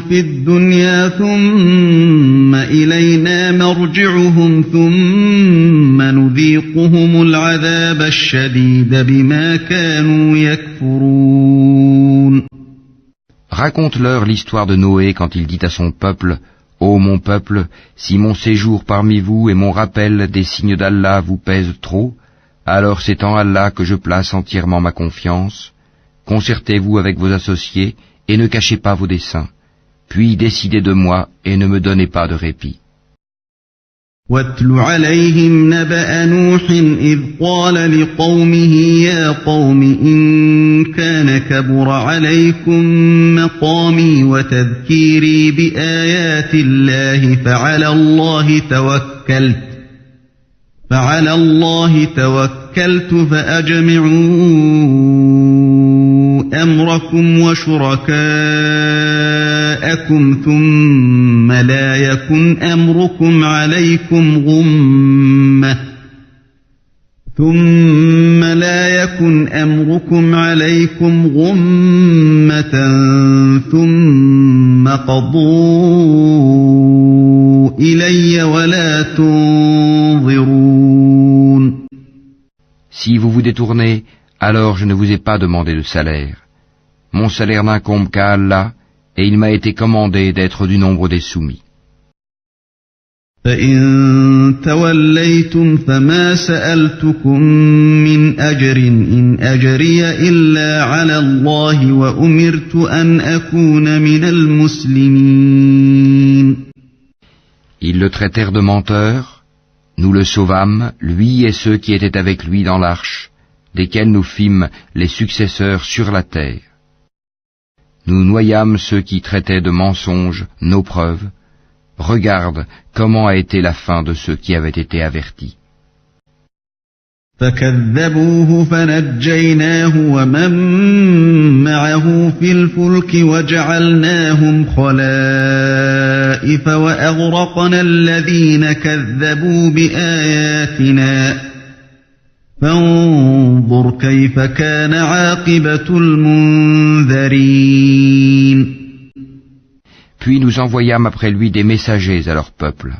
في الدنيا ثم إلينا مرجعهم ثم نذيقهم العذاب الشديد بما كانوا يكفرون. Raconte-leur l'histoire de Noé quand il dit à son peuple, Ô mon peuple, si mon séjour parmi vous et mon rappel des signes d'Allah vous pèsent trop, alors c'est en Allah que je place entièrement ma confiance. Concertez-vous avec vos associés et ne cachez pas vos desseins. Puis décidez de moi et ne me donnez pas de répit. واتل عليهم نبأ نوح إذ قال لقومه يا قوم إن كان كبر عليكم مقامي وتذكيري بآيات الله فعلى الله توكلت فأجمعوا أمركم وشركاءكم ثم لا يكن أمركم عليكم غمة ثم لا يكن أمركم عليكم غمة ثم قضوا إلي ولا تنظرون. Si vous vous détournez, alors je ne vous ai pas demandé de salaire. Mon salaire n'incombe qu'à Allah, et il m'a été commandé d'être du nombre des soumis. فإن توليتم فما سألتكم من أجر إن أجري إلا على الله وأمرت أن أكون من المسلمين. Ils le traitèrent de menteur, nous le sauvâmes, lui et ceux qui étaient avec lui dans l'arche, desquels nous fîmes les successeurs sur la terre. Nous noyâmes ceux qui traitaient de mensonges nos preuves. Regarde comment a été la fin de ceux qui avaient été avertis. فكذبوه فنجيناه ومن معه في الفلك وجعلناهم خلائف وأغرقنا الذين كذبوا بآياتنا فانظر كيف كان عاقبة المنذرين. Puis nous envoyâmes après lui des messagers à leur peuple.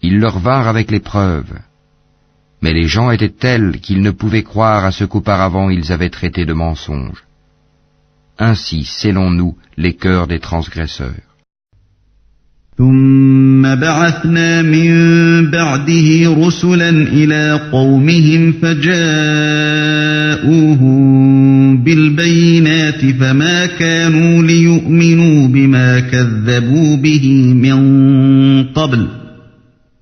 Ils leur vinrent avec les preuves. Mais les gens étaient tels qu'ils ne pouvaient croire à ce qu'auparavant ils avaient traité de mensonges. Ainsi scellons-nous les cœurs des transgresseurs. ثم بعثنا من بعده رسلا إلى قومهم فجاءوهم بالبينات فما كانوا ليؤمنوا بما كذبوا به من قبل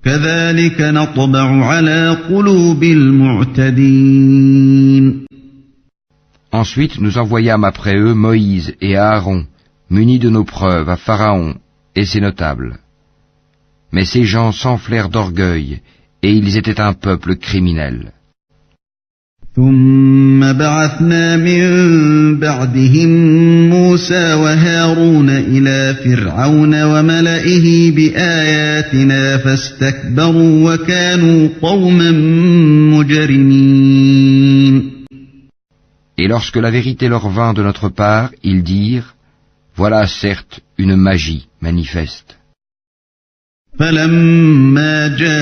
كذلك نطبع على قلوب المعتدين. Ensuite nous envoyâmes après eux Moïse et Aaron, munis de nos preuves, à Pharaon et ses notables. Mais ces gens s'enflèrent d'orgueil, et ils étaient un peuple criminel. ثم بعثنا من بعدهم موسى وهارون إلى فرعون وملئه بآياتنا فاستكبروا وكانوا قوما مجرمين. Et lorsque la vérité leur vint de notre part, ils dirent, voilà certes une magie manifeste. فلما جاءهم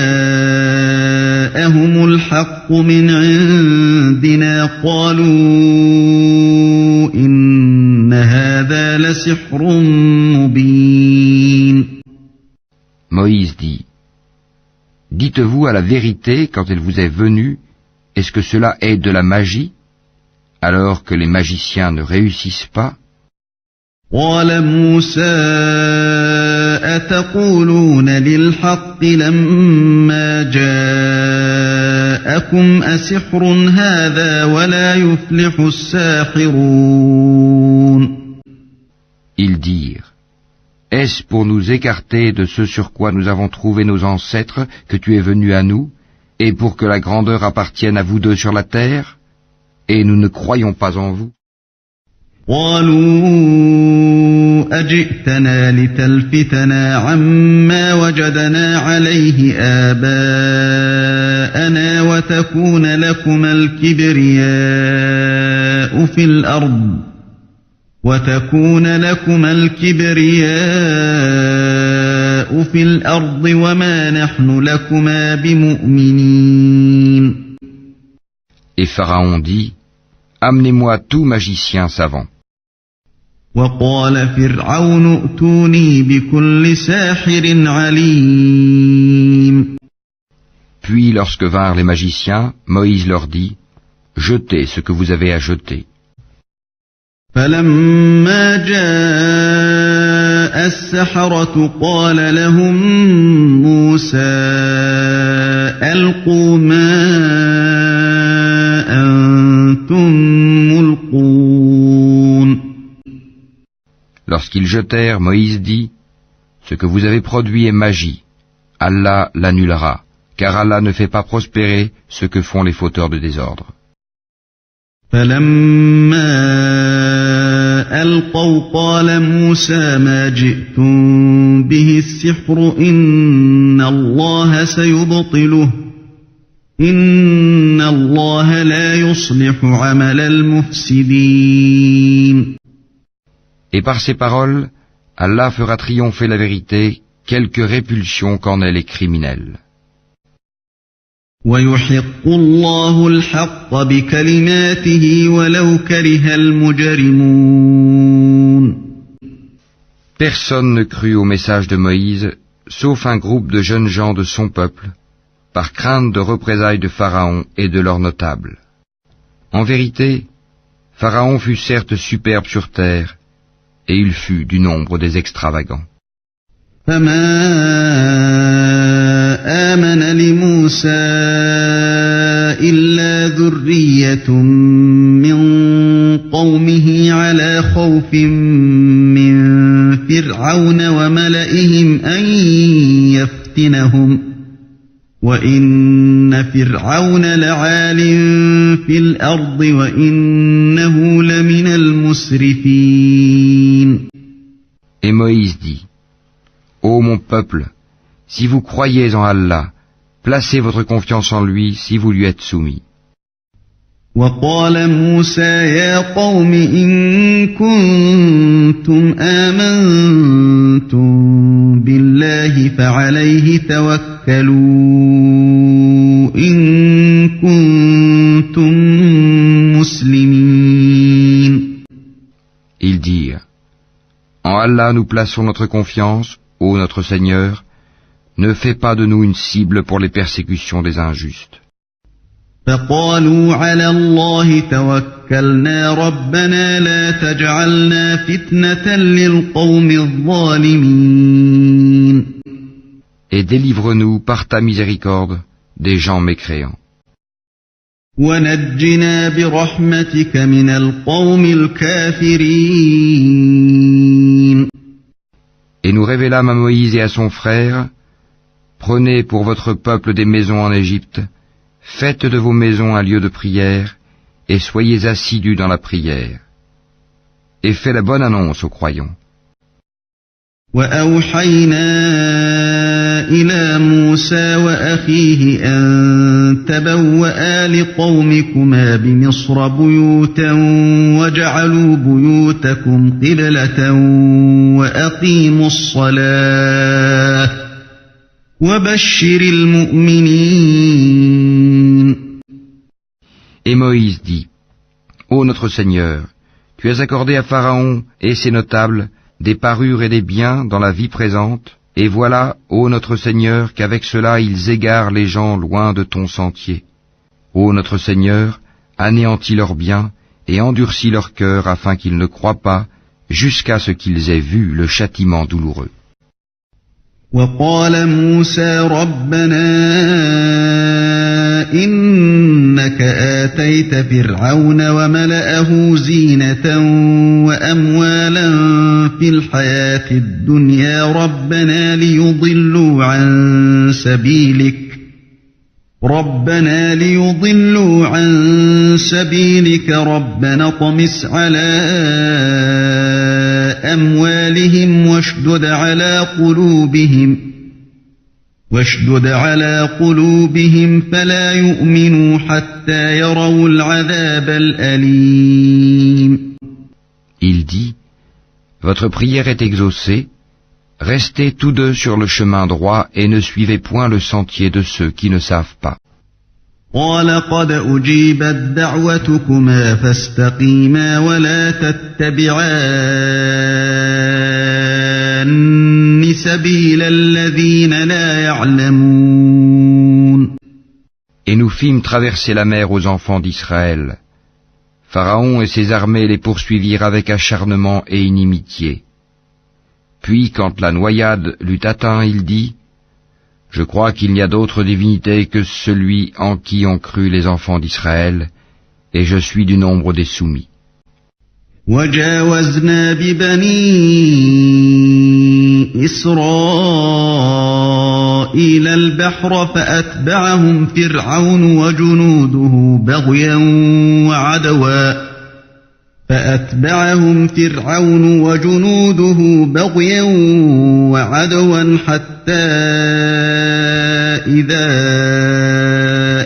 الحق من عندنا قالوا إن هذا لسحر مبين. Moïse dit, dites-vous à la vérité quand elle vous est venue, est-ce que cela est de la magie, alors que les magiciens ne réussissent pas? قال موسى أتقولون للحق لما جاءكم أسحر هذا ولا يفلح الساحرون. Ils dirent, est-ce pour nous écarter de ce sur quoi nous avons trouvé nos ancêtres que tu es venu à nous, et pour que la grandeur appartienne à vous deux sur la terre? Et nous ne croyons pas en vous. قالوا أجئتنا لتلفتنا عما وجدنا عليه آباءنا وتكون لكما الكبرياء في الأرض وما نحن لكما بمؤمنين. Et Pharaon dit, amenez-moi tout magicien savant. وقال فرعون ائتوني بكل ساحر عليم. Puis lorsque vinrent les magiciens, Moïse leur dit, jetez ce que vous avez à jeter. فلما جاء السحرة قال لهم موسى ألقوا ما أنتم ملقون. Lorsqu'ils jetèrent, Moïse dit, ce que vous avez produit est magie. Allah l'annulera, car Allah ne fait pas prospérer ce que font les fauteurs de désordre. فلما ألقوا قال موسى ما جئتم به السحر إن الله سيبطله إن الله لا يصلح عمل المفسدين. Et par ces paroles, Allah fera triompher la vérité, quelque répulsion qu'en aient les criminels. ويحق الله الحق بكلماته ولو كره المجرمون. Personne ne crut au message de Moïse, sauf un groupe de jeunes gens de son peuple, par crainte de représailles de Pharaon et de leurs notables. En vérité, Pharaon fut certes superbe sur terre, et il fut du nombre des extravagants. فما آمن لموسى إلا ذرية من قومه على خوف من فرعون وملئهم أن يفتنهم وإن فرعون لعال في الأرض وإنه لمن المسرفين. Et Moïse dit, Ô mon peuple, si vous croyez en Allah, placez votre confiance en lui si vous lui êtes soumis. وقال موسى يا قوم إن كنتم آمنتم بالله فعليه توكلوا إن كنتم مسلمين. Ils dirent, En Allah nous plaçons notre confiance, ô notre Seigneur, ne fais pas de nous une cible pour les persécutions des injustes. فقالوا على الله توكلنا ربنا لا تجعلنا فتنة للقوم الظالمين. Et délivre-nous par ta miséricorde des gens mécréants. ونجنا برحمتك من القوم الكافرين. Et nous révélâmes à Moïse et à son frère, Prenez pour votre peuple des maisons en Égypte, faites de vos maisons un lieu de prière, et soyez assidus dans la prière. Et faites la bonne annonce aux croyants. وأوحينا إلى موسى وأخيه أن تبوأ لقومكما بمصر بيوتا وجعلوا بيوتكم قبلة وأقيموا الصلاة وبشر المؤمنين. Et Moïse dit, Ô notre Seigneur, tu as accordé à Pharaon et ses notables des parures et des biens dans la vie présente, et voilà, ô notre Seigneur, qu'avec cela ils égarent les gens loin de ton sentier. Ô notre Seigneur, anéantis leurs biens et endurcis leur cœur afin qu'ils ne croient pas, jusqu'à ce qu'ils aient vu le châtiment douloureux. وقال موسى ربنا إنك آتيت فرعون وملأه زينة وأموالا في الحياة الدنيا ربنا ليضلوا عن سبيلك ربنا اطمس على أموالهم واشدد على قلوبهم فلا يؤمنوا حتى يروا العذاب الأليم. Il dit, Votre prière est exaucée, restez tous deux sur le chemin droit et ne suivez point le sentier de ceux qui ne savent pas. قال قد أجيبت دعوتكما فاستقيما ولا تتبعان سبيل الذين لا يعلمون. Et nous fîmes traverser la mer aux enfants d'Israël. Pharaon et ses armées les poursuivirent avec acharnement et inimitié. Puis quand la noyade l'eut atteint, il dit, Je crois qu'il n'y a d'autre divinité que celui en qui ont cru les enfants d'Israël, et je suis du nombre des soumis. وجاوزنا ببني إسرائيل البحر فأتبعهم فرعون وجنوده بغيا وعدوا حتى إذا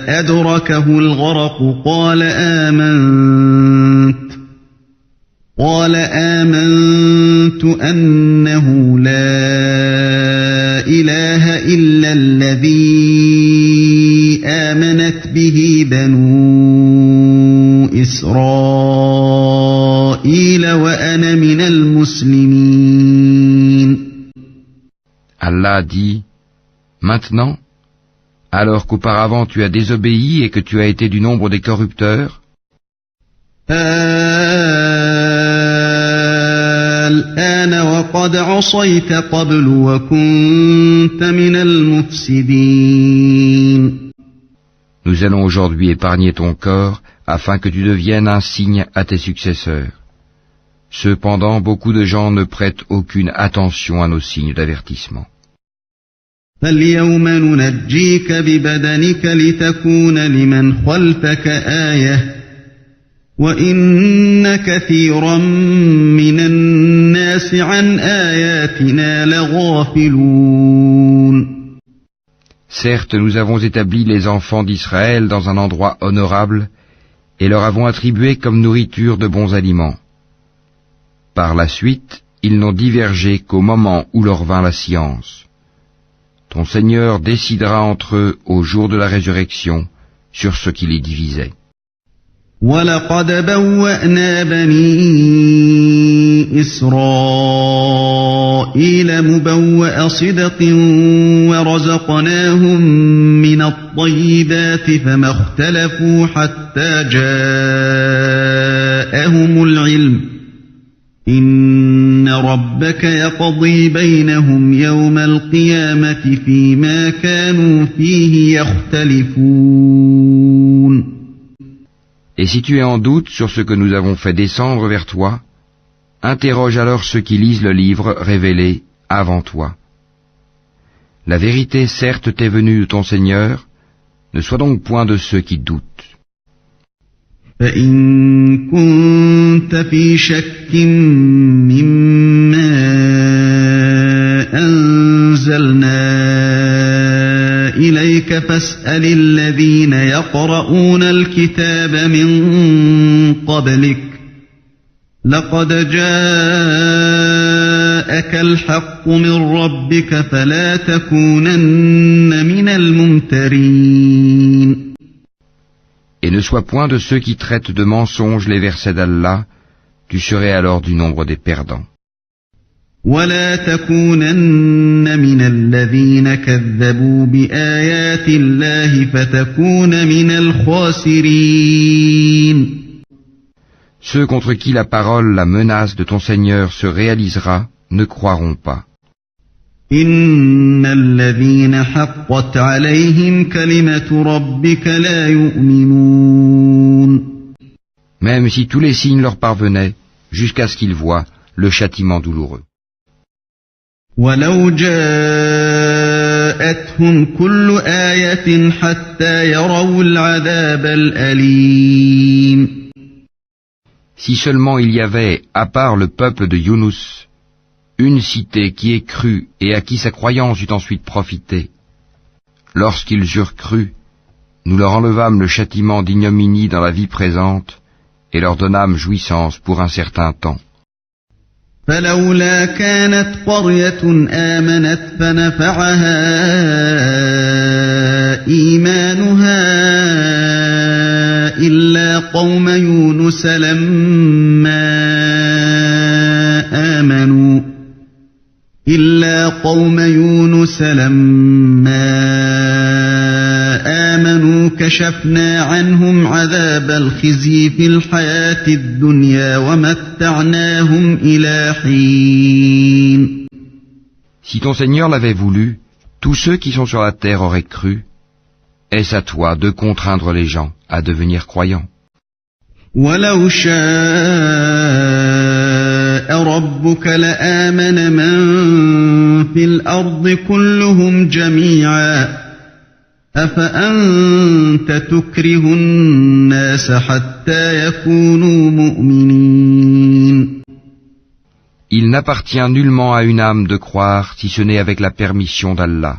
أدركه الغرق قال آمنت أنه لا إله إلا الذي آمنت به بنو إسرائيل وأنا من المسلمين. Allah dit, maintenant, alors qu'auparavant tu as désobéi et que tu as été du nombre des corrupteurs, الآن وقد عصيت قبل وكنت من المفسدين. nous allons aujourd'hui épargner ton corps afin que tu deviennes un signe à tes successeurs. Cependant, beaucoup de gens ne prêtent aucune attention à nos signes d'avertissement. فاليوم ننجيك ببدنك لتكون لمن خلفك آية وإن كثيرا من الناس عن آياتنا لغافلون. Certes, nous avons établi les enfants d'Israël dans un endroit honorable et leur avons attribué comme nourriture de bons aliments. Par la suite, ils n'ont divergé qu'au moment où leur vint la science. Ton Seigneur décidera entre eux au jour de la résurrection sur ce qui les divisait. وَلَقَدْ بَوَّأْنَا بَنِي إِسْرَائِيلَ مُبَوَّأَ صِدْقٍ وَرَزَقْنَاهُمْ مِنَ الطَّيِّبَاتِ فَمَا اخْتَلَفُوا حَتَّى جَاءَهُمُ الْعِلْمُ إِنَّ رَبَّكَ يَقْضِي بَيْنَهُمْ يَوْمَ الْقِيَامَةِ فِيمَا كَانُوا فِيهِ يَخْتَلِفُونَ. Et si tu es en doute sur ce que nous avons fait descendre vers toi, interroge alors ceux qui lisent le livre révélé avant toi. La vérité certes t'est venue de ton Seigneur, ne sois donc point de ceux qui doutent. فَإِن كُنتَ فِي شَكٍّ مِّمَّا أَنزَلْنَا إِلَيْكَ فَاسْأَلِ الَّذِينَ يَقْرَؤُونَ الْكِتَابَ مِن قَبْلِكَ لَقَدْ جَاءَكَ الْحَقُّ مِن رَّبِّكَ فَلَا تَكُونَنَّ مِنَ الْمُمْتَرِينَ. Et ne sois point de ceux qui traitent de mensonges les versets d'Allah, tu serais alors du nombre des perdants. وَلَا تَكُونَنَّ مِنَ الَّذِينَ كَذَّبُوا بِآيَاتِ اللَّهِ فَتَكُونَ مِنَ الْخَاسِرِينَ. Ceux contre qui la parole, la menace de ton Seigneur se réalisera, ne croiront pas. إِنَّ الَّذِينَ حَقَّتْ عَلَيْهِمْ كَلِمَةُ رَبِّكَ لَا يُؤْمِنُونَ. Même si tous les signes leur parvenaient, jusqu'à ce qu'ils voient le châtiment douloureux. وَلَوْ جَاءَتْهُمْ كُلُّ آيَةٍ حَتَّى يَرَوْا الْعَذَابَ الْأَلِيمَ. Si seulement il y avait, à part le peuple de Yunus, une cité qui ait cru et à qui sa croyance eut ensuite profité. Lorsqu'ils eurent cru, nous leur enlevâmes le châtiment d'ignominie dans la vie présente et leur donnâmes jouissance pour un certain temps. فَلَوْلَا كَانَتْ قَرْيَةٌ آمَنَتْ فَنَفَعَهَا إِيمَانُهَا إِلَّا قَوْمَ يُونُسَ لَمَّا آمَنُوا كَشَفْنَا عَنْهُمْ عَذَابَ الْخِزْيِ فِي الْحَيَاةِ الدُّنْيَا وَمَتَّعْنَاهُمْ إِلَى حِينٍ. Si ton Seigneur l'avait voulu, tous ceux qui sont sur la terre auraient cru. Est-ce à toi de contraindre les gens à devenir croyants? وَلَوْ شَاءَ رَبُّكَ لَآمَنَ مَن فِي الْأَرْضِ كُلُّهُمْ جَمِيعًا أَفَأَنْتَ تُكْرِهُ النَّاسَ حَتَّى يَكُونُوا مُؤْمِنِينَ. Il n'appartient nullement à une âme de croire si ce n'est avec la permission d'Allah.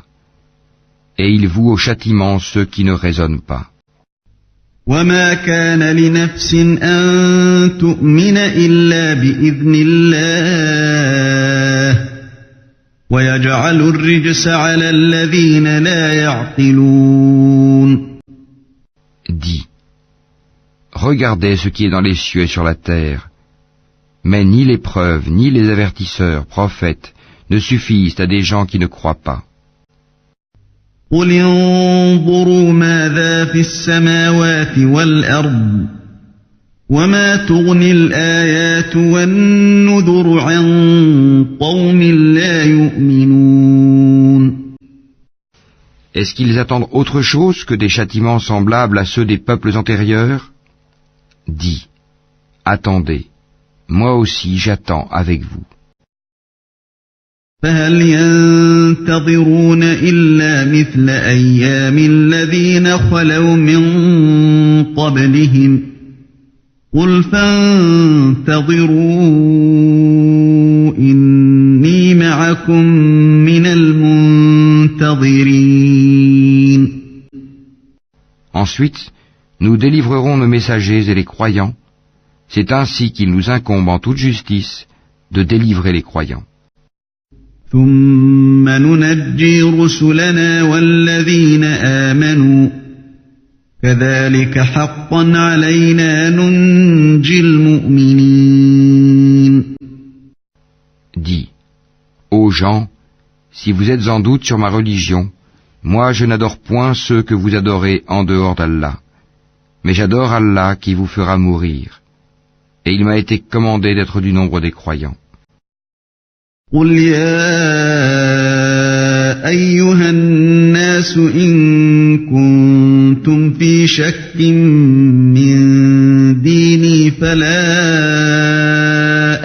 Et il voue au châtiment ceux qui ne raisonnent pas. وما كان لنفس أن تؤمن إلا بإذن الله ويجعل الرجس على الذين لا يعقلون. Dis, regardez ce qui est dans les cieux et sur la terre, mais ni les preuves, ni les avertisseurs, prophètes, ne suffisent à des gens qui ne croient pas. قل انظروا ماذا في السماوات والأرض وما تغني الآيات والنذر عن قوم لا يؤمنون. Est-ce qu'ils attendent autre chose que des châtiments semblables à ceux des peuples antérieurs? Dis, attendez, moi aussi j'attends avec vous. فهل ينتظرون إلا مثل أيام الذين خلوا من قبلهم قل فانتظروا إني معكم من المنتظرين. Ensuite, nous délivrerons nos messagers et les croyants. C'est ainsi qu'il nous incombe en toute justice de délivrer les croyants. ثم ننجي رسلنا والذين آمنوا كذلك حقا علينا ننجي المؤمنين. Dis, ô gens, si vous êtes en doute sur ma religion, moi je n'adore point ceux que vous adorez en dehors d'Allah, mais j'adore Allah qui vous fera mourir, et il m'a été commandé d'être du nombre des croyants. قل يا أيها الناس إن كنتم في شك من ديني فلا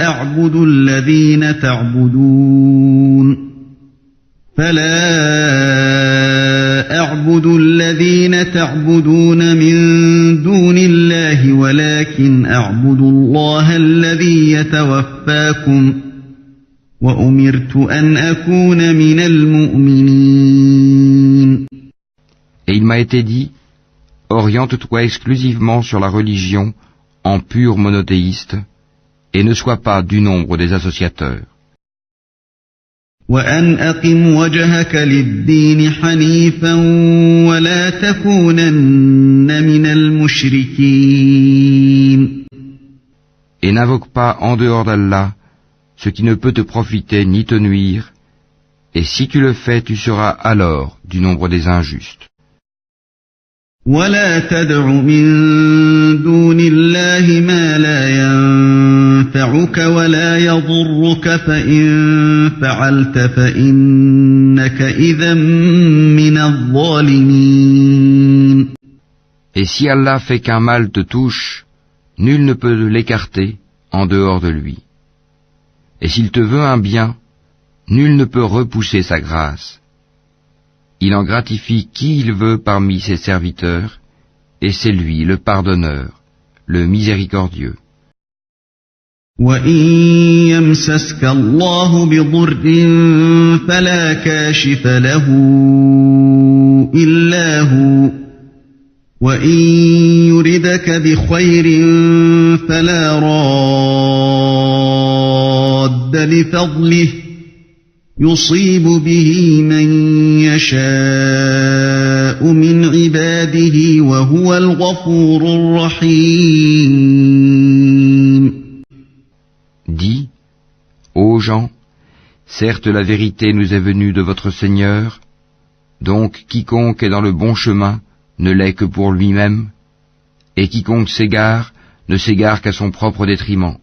أعبد الذين تعبدون من دون الله ولكن أعبد الله الذي يتوفاكم وأمرت أن أكون من المؤمنين. Et il m'a été dit, oriente-toi exclusivement sur la religion en pur monothéiste, et ne sois pas du nombre des associateurs. وأن أقم وجهك للدين حنيفا ولا تكونن من المشركين. Et n'invoque pas en dehors d'Allah ce qui ne peut te profiter ni te nuire, et si tu le fais, tu seras alors du nombre des injustes. ولا تدع من دون الله ما لا ينفعك ولا يضرك فإن فعلت فإنك إذا من الظالمين. Et si Allah fait qu'un mal te touche, nul ne peut l'écarter en dehors de lui. Et s'il te veut un bien, nul ne peut repousser sa grâce. Il en gratifie qui il veut parmi ses serviteurs, et c'est lui le pardonneur, le miséricordieux. وَإِن يَمْسَسْكَ اللَّهُ بِضُرٍّ فَلَا كَاشِفَ لَهُ إِلَّا هُوَ وَإِن يُرِدْكَ بِخَيْرٍ فَلَا رَادَّ لِفَضْلِهِ يُصِيبُ بِهِ مَن يَشَاءُ مِنْ عِبَادِهِ وَهُوَ الْغَفُورُ الرَّحِيمُ. Dis, ô gens, certes la vérité nous est venue de votre Seigneur, donc quiconque est dans le bon chemin ne l'est que pour lui-même, et quiconque s'égare ne s'égare qu'à son propre détriment.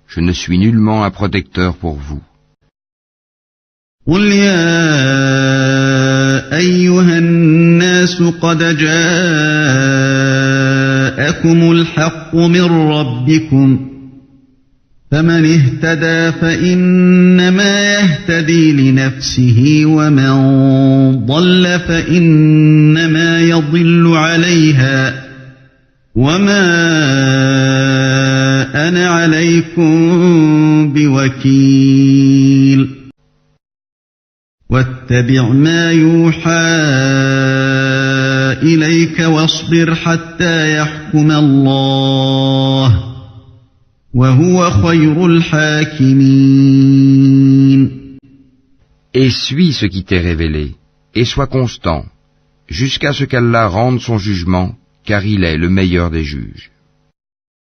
Je ne suis nullement un protecteur pour vous. قل يا أيها الناس قد جاءكم الحق من ربكم فمن اهتدى فإنما يهتدي لنفسه ومن ضل فإنما يضل عليها وما أنا عليكم بوكيل. واتبع ما يوحى إليك واصبر حتى يحكم الله وهو خير الحاكمين. Et suis ce qui t'est révélé, et sois constant, jusqu'à ce qu'Allah rende son jugement, car il est le meilleur des juges.